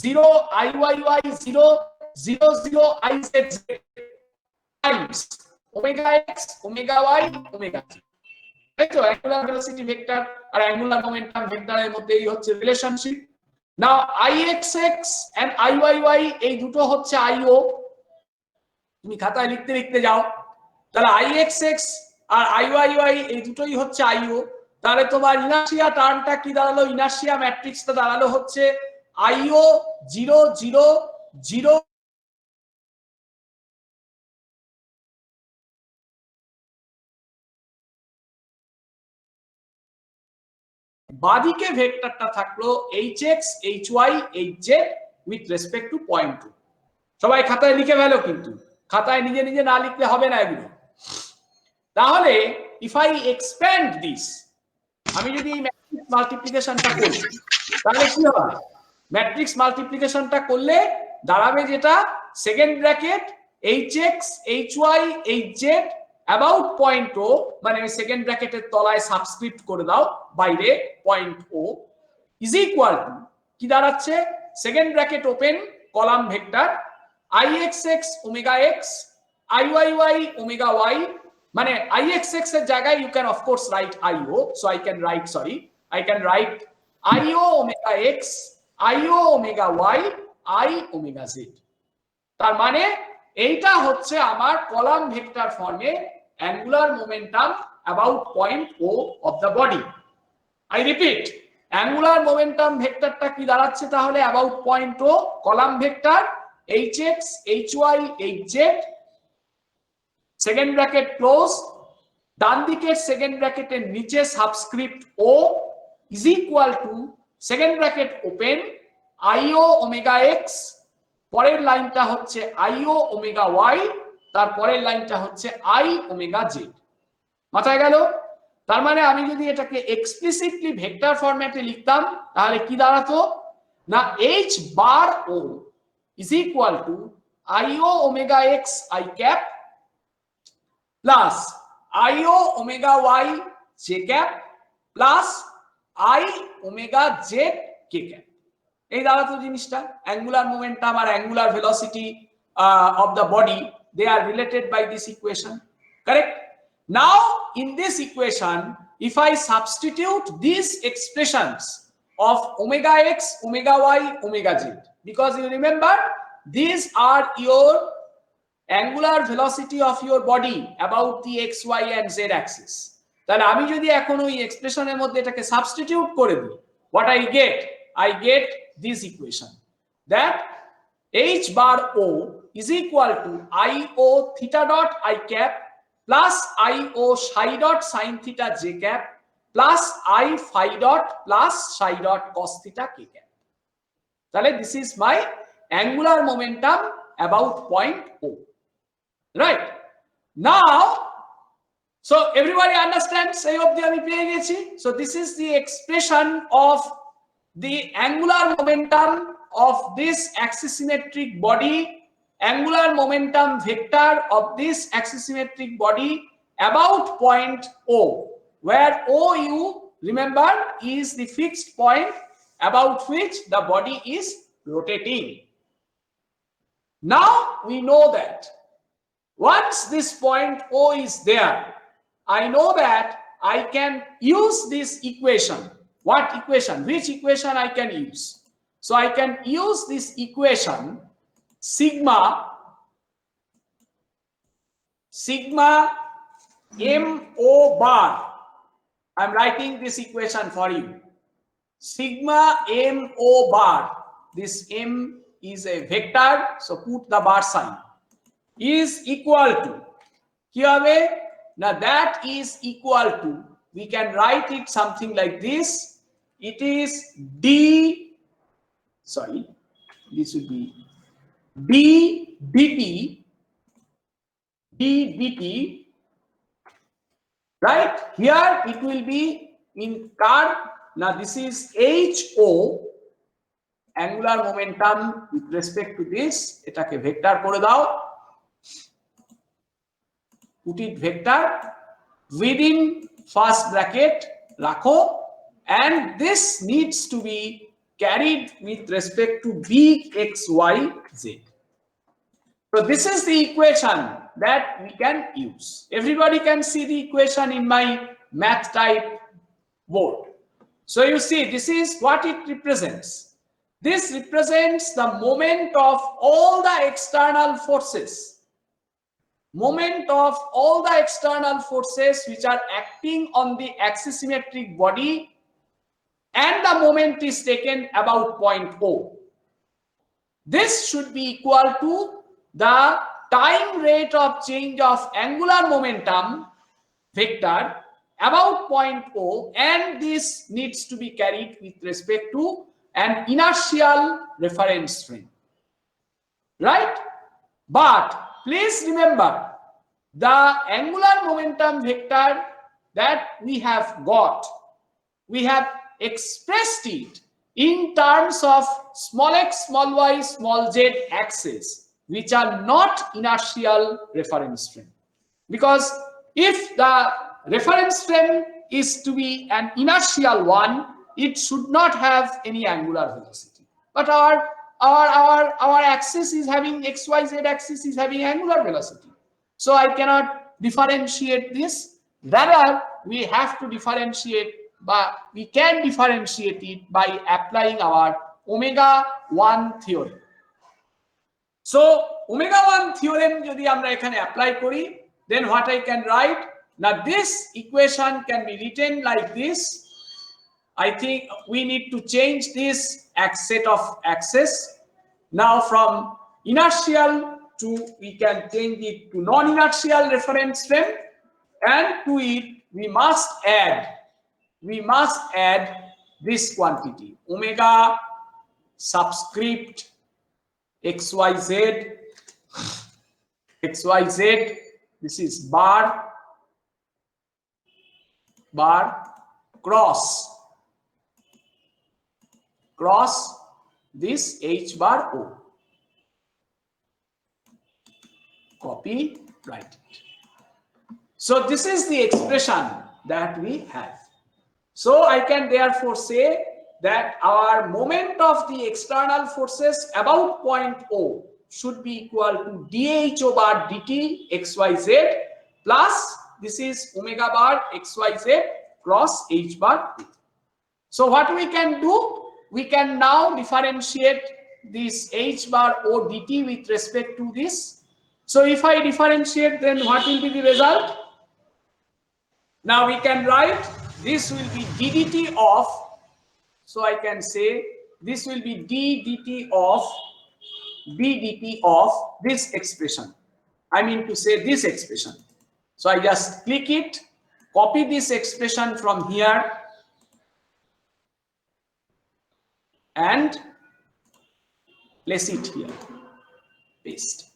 Zero IYY 0 IZ times omega x omega y omega z, তাই তো? Angular velocity vector আর angular momentum ভেক্টরের মধ্যে এই হচ্ছে relationship. Now IXX and IYY এই দুটো হচ্ছে IO, তুমি খাতায় লিখতে লিখতে যাও, তাহলে IXX আর IYY এই দুটোই হচ্ছে IO, তাহলে তোমার ইনার্শিয়া টার্মটা কি দাঁড়ালো, ইনার্শিয়া ম্যাট্রিক্সটা দাঁড়ালো হচ্ছে IO 0 0 0 বাদিকে ভেক্টরটা থাকলো hx hy hz with respect to point 2। সবাই খাতায় লিখে ফেলো, কিন্তু খাতায় নিজে নিজে না লিখলে হবে না এগুলো। তাহলে ইফ আই এক্সপ্যান্ড দিস, আমি যদি এই ম্যাট্রিক্স মাল্টিপ্লিকেশনটা করি তাহলে কি হবে? ম্যাট্রিক্স মাল্টিপ্লিকেশনটা করলে দাঁড়াবে যেটা second bracket hx hy hz about point O, মানে সেকেন্ড ব্র্যাকেটের তলায় সাবস্ক্রিপ্ট করে দাও বাইরে point O, is equal two কি দাঁড়াচ্ছে, second bracket open column vector IXX omega x IYY omega y, মানে IXX এর জায়গায় you can of course write IO, so I can write IO omega x IO omega y I omega z। তার মানে এইটা হচ্ছে আমার column vector ফর্মে angular momentum about point O of the body. I repeat, angular momentum ভেক্টরটা কি দাঁড়াচ্ছে তাহলে about point O, column vector hx hy hz, second bracket close, ডান দিকের সেকেন্ড ব্র্যাকেটের নিচে subscript O is equal to second bracket open IO omega x, পরের লাইনটা হচ্ছে IO ওমেগা y, তার পরের লাইনটা হচ্ছে I ওমেগা z। মাথায় গেল? তার মানে আমি যদি এটাকে এক্সপ্লিসিটলি ভেক্টর ফরম্যাটে লিখতাম তাহলে কি দাঁড়াতো না, h bar O is equal to IO omega x I cap plus IO omega y j cap plus I omega z k cap। এই দাঁড়াতো জিনিসটা অ্যাঙ্গুলার মোমেন্টাম আর angular velocity of the body they are related by this equation, correct? Now in this equation, if I substitute these expressions of omega x, omega y, omega z, because you remember these are your angular velocity of your body about the x, y and z axis, তাহলে আমি যদি এখন ওই এক্সপ্রেশনের মধ্যে এটাকে substitute করে দিই, what I get this equation that h bar o is equal to io theta dot I cap plus io psi dot sin theta j cap plus I phi dot plus psi dot cos theta k cap. তাহলে this is my angular momentum about point O, right? Now, so everybody understands, এই অবধি আমি পেয়ে গেছি. So this is the expression of the angular momentum of this axisymmetric body, angular momentum vector of this axisymmetric body about point O, where OU, remember, is the fixed point about which the body is rotating. Now we know that once this point O is there, I know that I can use this equation. What equation? Which equation I can use? So I can use this equation sigma MO bar. I'm writing this equation for you. Sigma MO bar. This M is a vector, so put the bar sign. Is equal to. Now that is equal to, we can write it something like this. It is this would be d dt, right? Here it will be in curve. Now this is HO, angular momentum with respect to this. এটাকে vector করে দাও. Put it vector within first bracket রাখো, and this needs to be carried with respect to vxyz. So this is the equation that we can use. Everybody can see the equation in my math type board. So you see, this is what it represents. This represents the moment of all the external forces. Moment of all the external forces which are acting on the axisymmetric body, and the moment is taken about point O. This should be equal to the time rate of change of angular momentum vector about point O, and this needs to be carried with respect to an inertial reference frame, right? But please remember, the angular momentum vector that we have got, we have expressed it in terms of small x, small y, small z axes, which are not inertial reference frame. Because if the reference frame is to be an inertial one, it should not have any angular velocity. But our axis is having xyz axis is having angular velocity. So I cannot differentiate this. Rather, we have to differentiate, but we can differentiate it by applying our omega 1 theorem. So omega 1 theorem jodi amra ekhane apply kori, then what I can write? Now this equation can be written like this. I think we need to change this set of axes. Now from inertial to, we can change it to non-inertial reference frame, and to it we must add this quantity omega subscript xyz. This is bar cross this h bar o. Copy, write it. So this is the expression that we have. So I can therefore say that our moment of the external forces about point O should be equal to dho bar dt xyz plus this is omega bar xyz cross h bar. So what we can do, we can now differentiate this h bar o dt with respect to this. So if I differentiate, then what will be the result? Now we can write this will be d dt of, so I can say this will be d dt of b dt of this expression. I mean to say this expression. So I just click it, copy this expression from here and place it here, paste.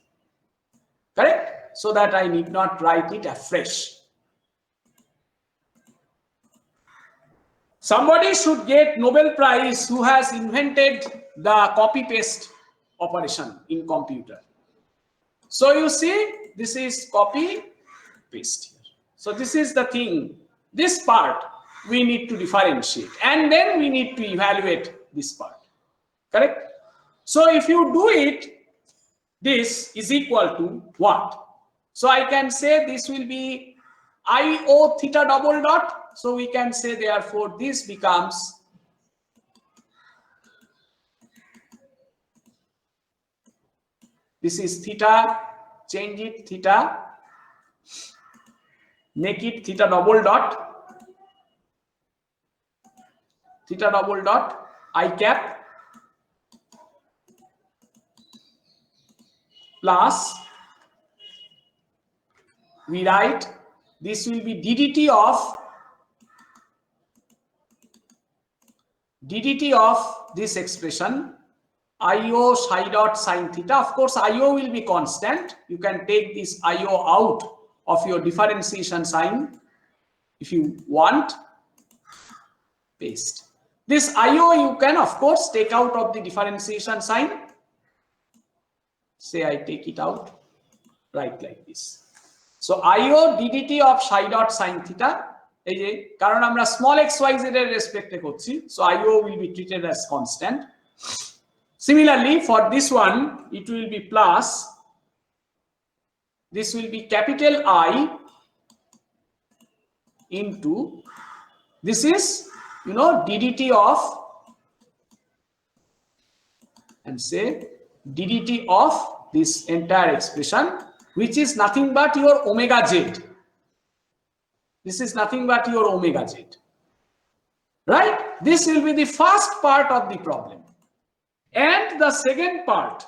Correct? So that I need not write it afresh. Somebody should get Nobel Prize who has invented the copy paste operation in computer. So you see, this is copy paste here. So this is the thing. This part we need to differentiate, and then we need to evaluate this part. Correct? So if you do it, this is equal to what? So I can say this will be IO theta double dot. So we can say therefore this becomes this is theta, change it theta, make it theta double dot I cap plus we write this will be ddt of this expression io psi dot sine theta. Of course io will be constant. You can take this io out of your differentiation sign if you want, paste. This io you can of course take out of the differentiation sign. Say I take it out, write like this. So io ddt of psi dot sine theta, এই যে কারণ আমরা small xyz এর রেসপেক্টে করছি, so io will be treated as constant. Similarly for this one it will be plus, this will be capital I into this is ddt of, and say ddt of this entire expression, which is nothing but your omega z. This is nothing but your omega z, right? This will be the first part of the problem, and the second part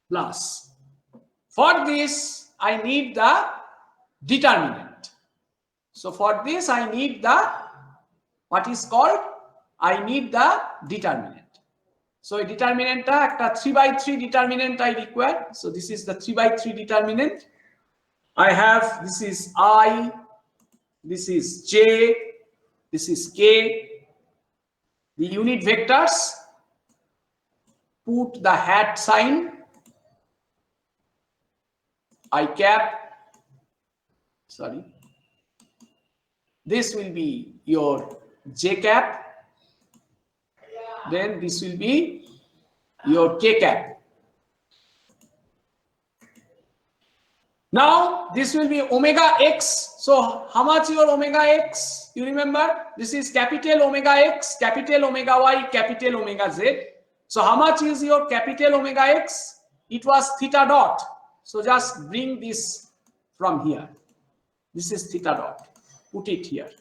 plus. For this I need the determinant. So for this I need the what is called, I need the determinant. So a determinant একটা 3/3 determinant I require. So this is the 3/3 determinant. I have, this is I, this is J, this is K. The unit vectors, put the hat sign, I cap, sorry. This will be your J cap. Then this will be your K cap. Now this will be omega x. So how much your omega x? You remember this is capital omega x, capital omega y, capital omega z. So how much is your capital omega x? It was theta dot. So just bring this from here. This is theta dot. Put it here.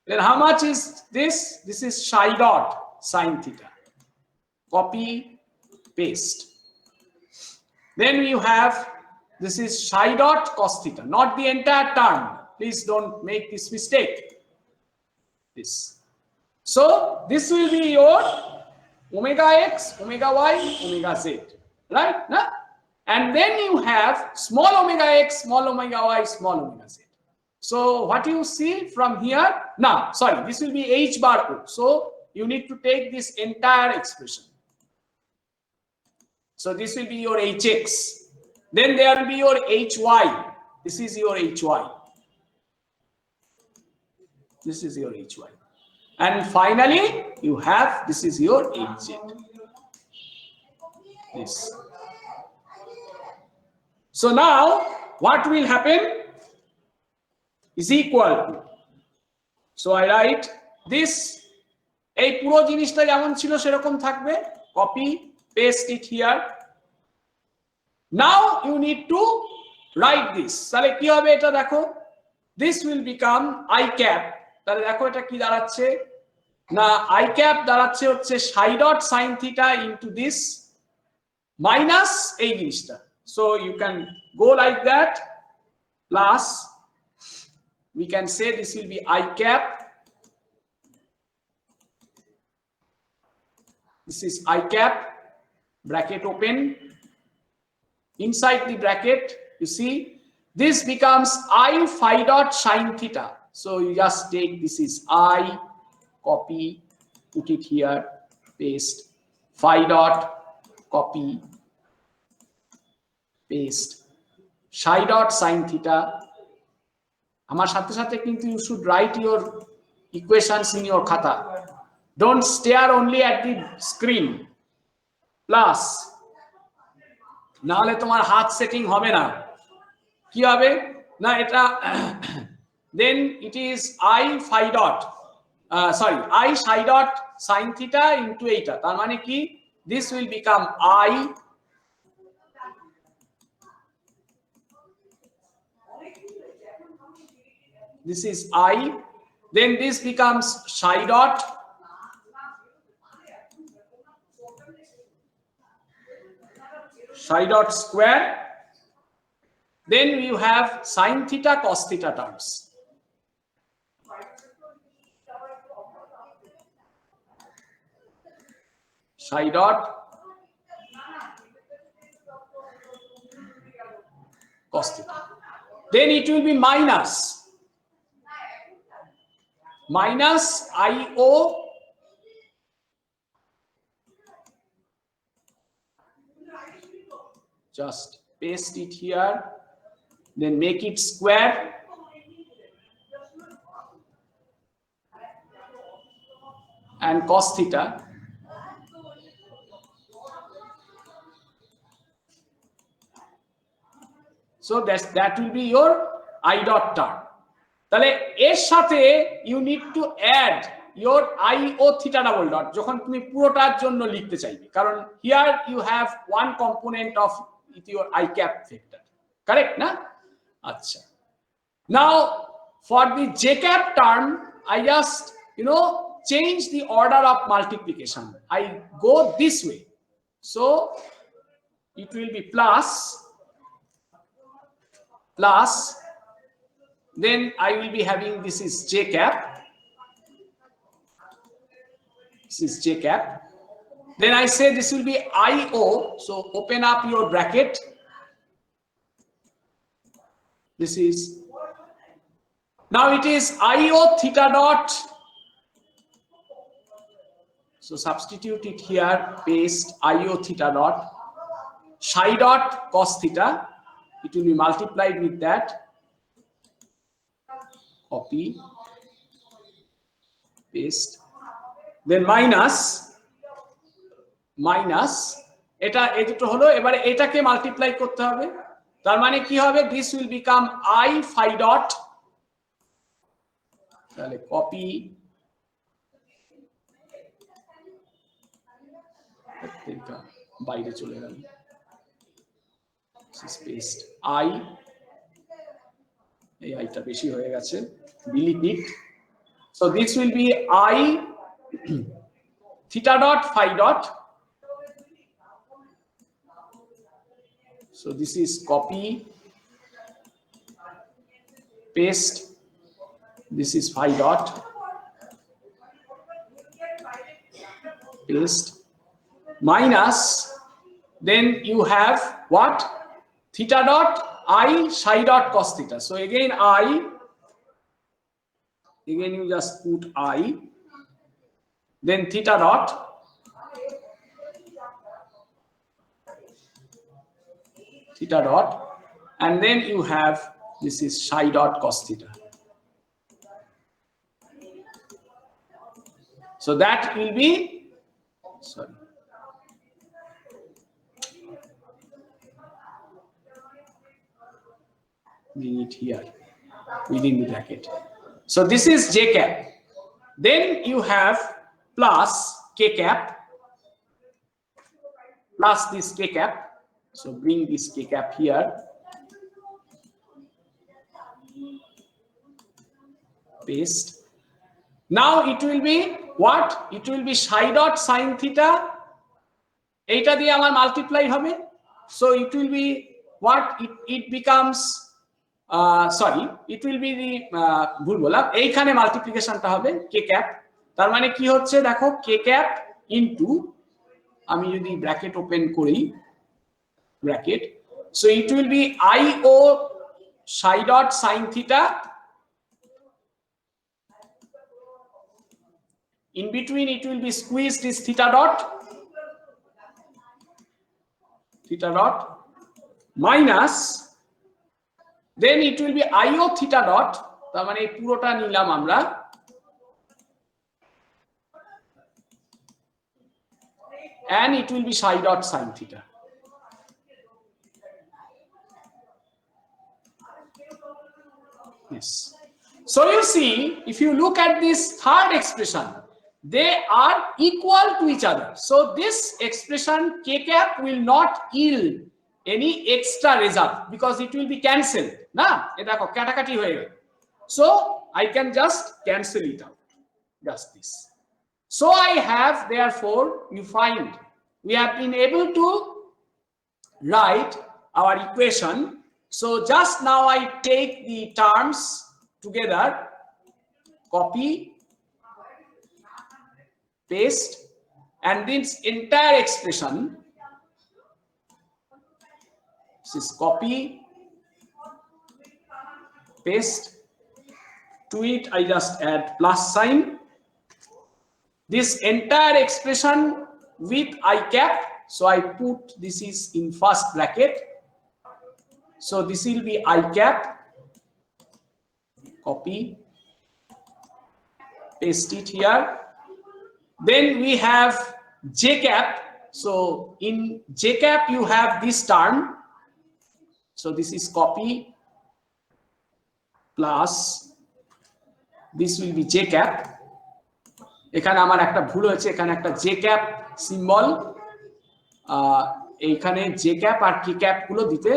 Then how much is this? This is psi dot sine theta. Copy, paste. Then you have, this is psi dot cos theta, not the entire term. Please don't make this mistake. This. So this will be your omega x, omega y, omega z, right? No? And then you have small omega x, small omega y, small omega z. So what you see from here, now, sorry, this will be h bar o. So you need to take this entire expression. So this will be your hx. Then there will be your hy. This is your hy. This is your hy. And finally, you have, this is your hz. this. So now what will happen is equal to, so I write this, এই পুরো জিনিসটা যেমন ছিল সেরকম থাকবে, copy paste it here. Now you need to write this. তাহলে কি হবে এটা দেখো, this will become I cap. তাহলে দেখো এটা কি দাঁড়াচ্ছে না, I cap দাঁড়াচ্ছে হচ্ছে psi dot sin theta into this minus এই জিনিসটা. So you can go like that, plus we can say this will be I cap. This is I cap, bracket open. Inside the bracket, you see, this becomes I phi dot sin theta. So you just take, this is I, copy, put it here, paste, phi dot, copy, paste, psi dot sin theta. আমার সাথে সাথে কিন্তু you should write your equations in your khata. Don't stare only at the screen. Plus, নাহলে তোমার হাত setting হবে না, কি হবে না এটা, then it is I phi dot, sorry, I psi dot sin theta into eta. তার মানে কি, this will become I this is I, then this becomes psi dot psi dot square, then you have sin theta cos theta terms. Psi dot cos theta, then it will be minus IO just paste it here, then make it square, and cos theta. So that will be your I dot term. তাহলে এর সাথে you need to add your IO theta double dot যখন তুমি পুরোটার জন্য লিখতে চাইবে, কারণ here you have one component of your I cap vector, correct না? আচ্ছা, now for the J cap term I just change the order of multiplication. I go this way, so it will be plus, then I will be having, this is J cap, this is J cap, then I say this will be IO, so open up your bracket, this is, now it is IO theta dot, so substitute it here, paste IO theta dot, psi dot cos theta, it will be multiplied with that, copy, paste, then minus এটা এই দুটো হলো, এবারে এটাকে multiply করতে হবে, তার মানে কি হবে, this will become I phi dot, তাহলে কপি, বাইরে চলে গেল, paste I, এই আইটা বেশি হয়ে গেছে, delete it. So this will be I theta dot phi dot. So this is copy, paste, this is phi dot, paste, minus, then you have what, theta dot I psi dot cos theta. So again you just put I, then theta dot, and then you have, this is psi dot cos theta. So that will be, sorry, bring it here within the bracket. So this is j cap. Then you have plus k cap plus this k cap. So bring this k cap here. Paste. Now it will be what? It will be psi dot sin theta. Eta diye amar multiply hobe. So it will be what? It becomes sorry, it will be the ভুল বললাম, এইখানে মাল্টিপ্লিকেশনটা হবে k cap। তার মানে কি হচ্ছে দেখো, k cap into, আমি যদি ব্র্যাকেট ওপেন করি bracket, so it will be io psi dot sin theta, in between it will be squeezed is theta dot minus, then it will be io theta dot, তার মানে এই পুরোটা নিলাম আমরা, and it will be psi dot sin theta. Yes. So you see, if you look at this third expression, they are equal to each other. So this expression k cap will not yield any extra result because it will be cancelled. Na, eta ko katakati hoye gel. So I can just cancel it out. Just this. So I have, therefore, you find we have been able to write our equation. So just now I take the terms together, copy, paste, and this entire expression, this is copy, paste, to it I just add plus sign. This entire expression with I cap, so I put this is in first bracket, so this will be I cap, copy, paste it here. Then we have j cap, so in j cap you have this term, so this is copy plus this will be j cap. এখানে আমার একটা ভুল হয়েছে, এখানে একটা j cap symbol, এইখানে j cap আর k cap গুলো দিতে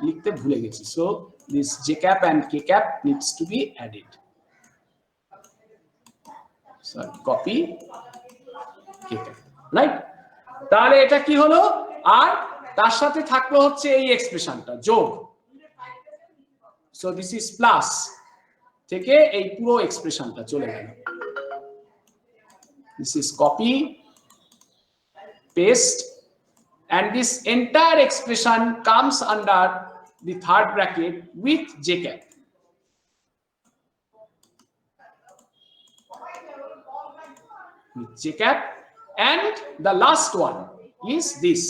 লিখতে ভুলে গেছি, so this j cap and k cap needs to be added. So copy k cap, right? তাহলে এটা কি হলো, আর তার সাথে থাকলো হচ্ছে এই এক্সপ্রেশনটা যোগ, so this is plus থেকে এই পুরো এক্সপ্রেশনটা চলে গেল। This is copy, paste, and this entire expression comes under the third bracket with j cap. With j cap, and the last one is this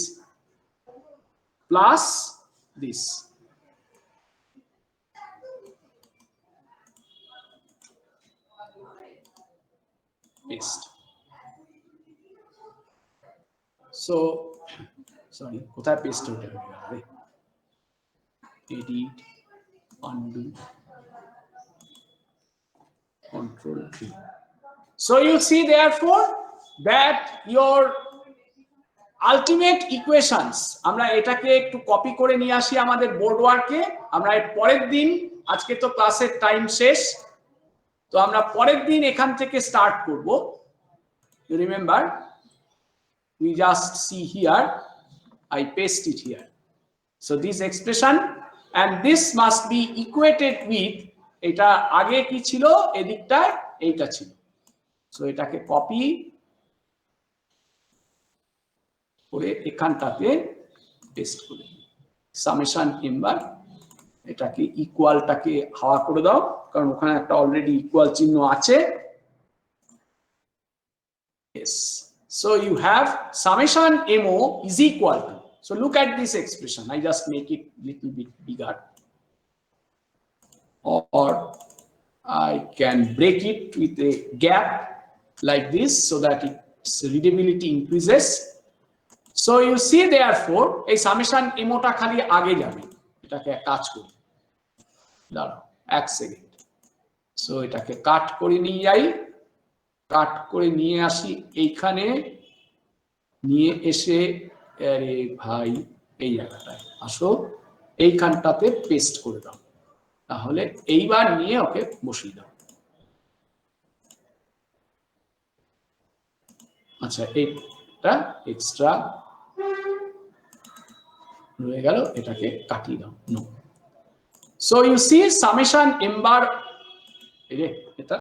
plus this. Paste. So sorry, কোথায় paste হতে হবে, edit, undo, control T. So you see therefore that your ultimate equations, আমরা এটাকে একটু copy করে নিয়ে আসি আমাদের বোর্ড ওয়ার্কে, আমরা এর পরের দিন, আজকে তো ক্লাসের টাইম শেষ, তো আমরা পরের দিন এখান থেকে স্টার্ট করব। You remember, we just see here, I paste it here. So this expression, and this must be equated with, এটা আগে কি ছিল, এদিকটায় এইটা ছিল, so এটাকে কপি করে এখানটাতে পেস্ট করে সামেশন এম্বার, এটাকে ইকুয়ালটাকে হাওয়া করে দাও, কারণ ওখানে একটা অলরেডি ইকুয়াল চিহ্ন আছে। Yes, so you have summation mo is equal to, so look at this expression, I just make it little bit bigger, or I can break it with a gap like this so that its readability increases. So you see therefore a summation mo টা খালি আগে যাবে, এটাকে কাজ করি, দাঁড়াও 1 second. So এটাকে কাট করে নিয়ে যাই, কাট করে নিয়ে আসি এইখানে, নিয়ে এসে আরে ভাই এই জায়গাটায় আসো, এইখানটাতে পেস্ট করে দাও। তাহলে এইবার নিয়ে ওকে বসিয়ে দাও। আচ্ছা এইটা এক্সট্রা রয়ে গেল, এটাকে কাটিয়ে দাও। No. So you see summation m bar, এটা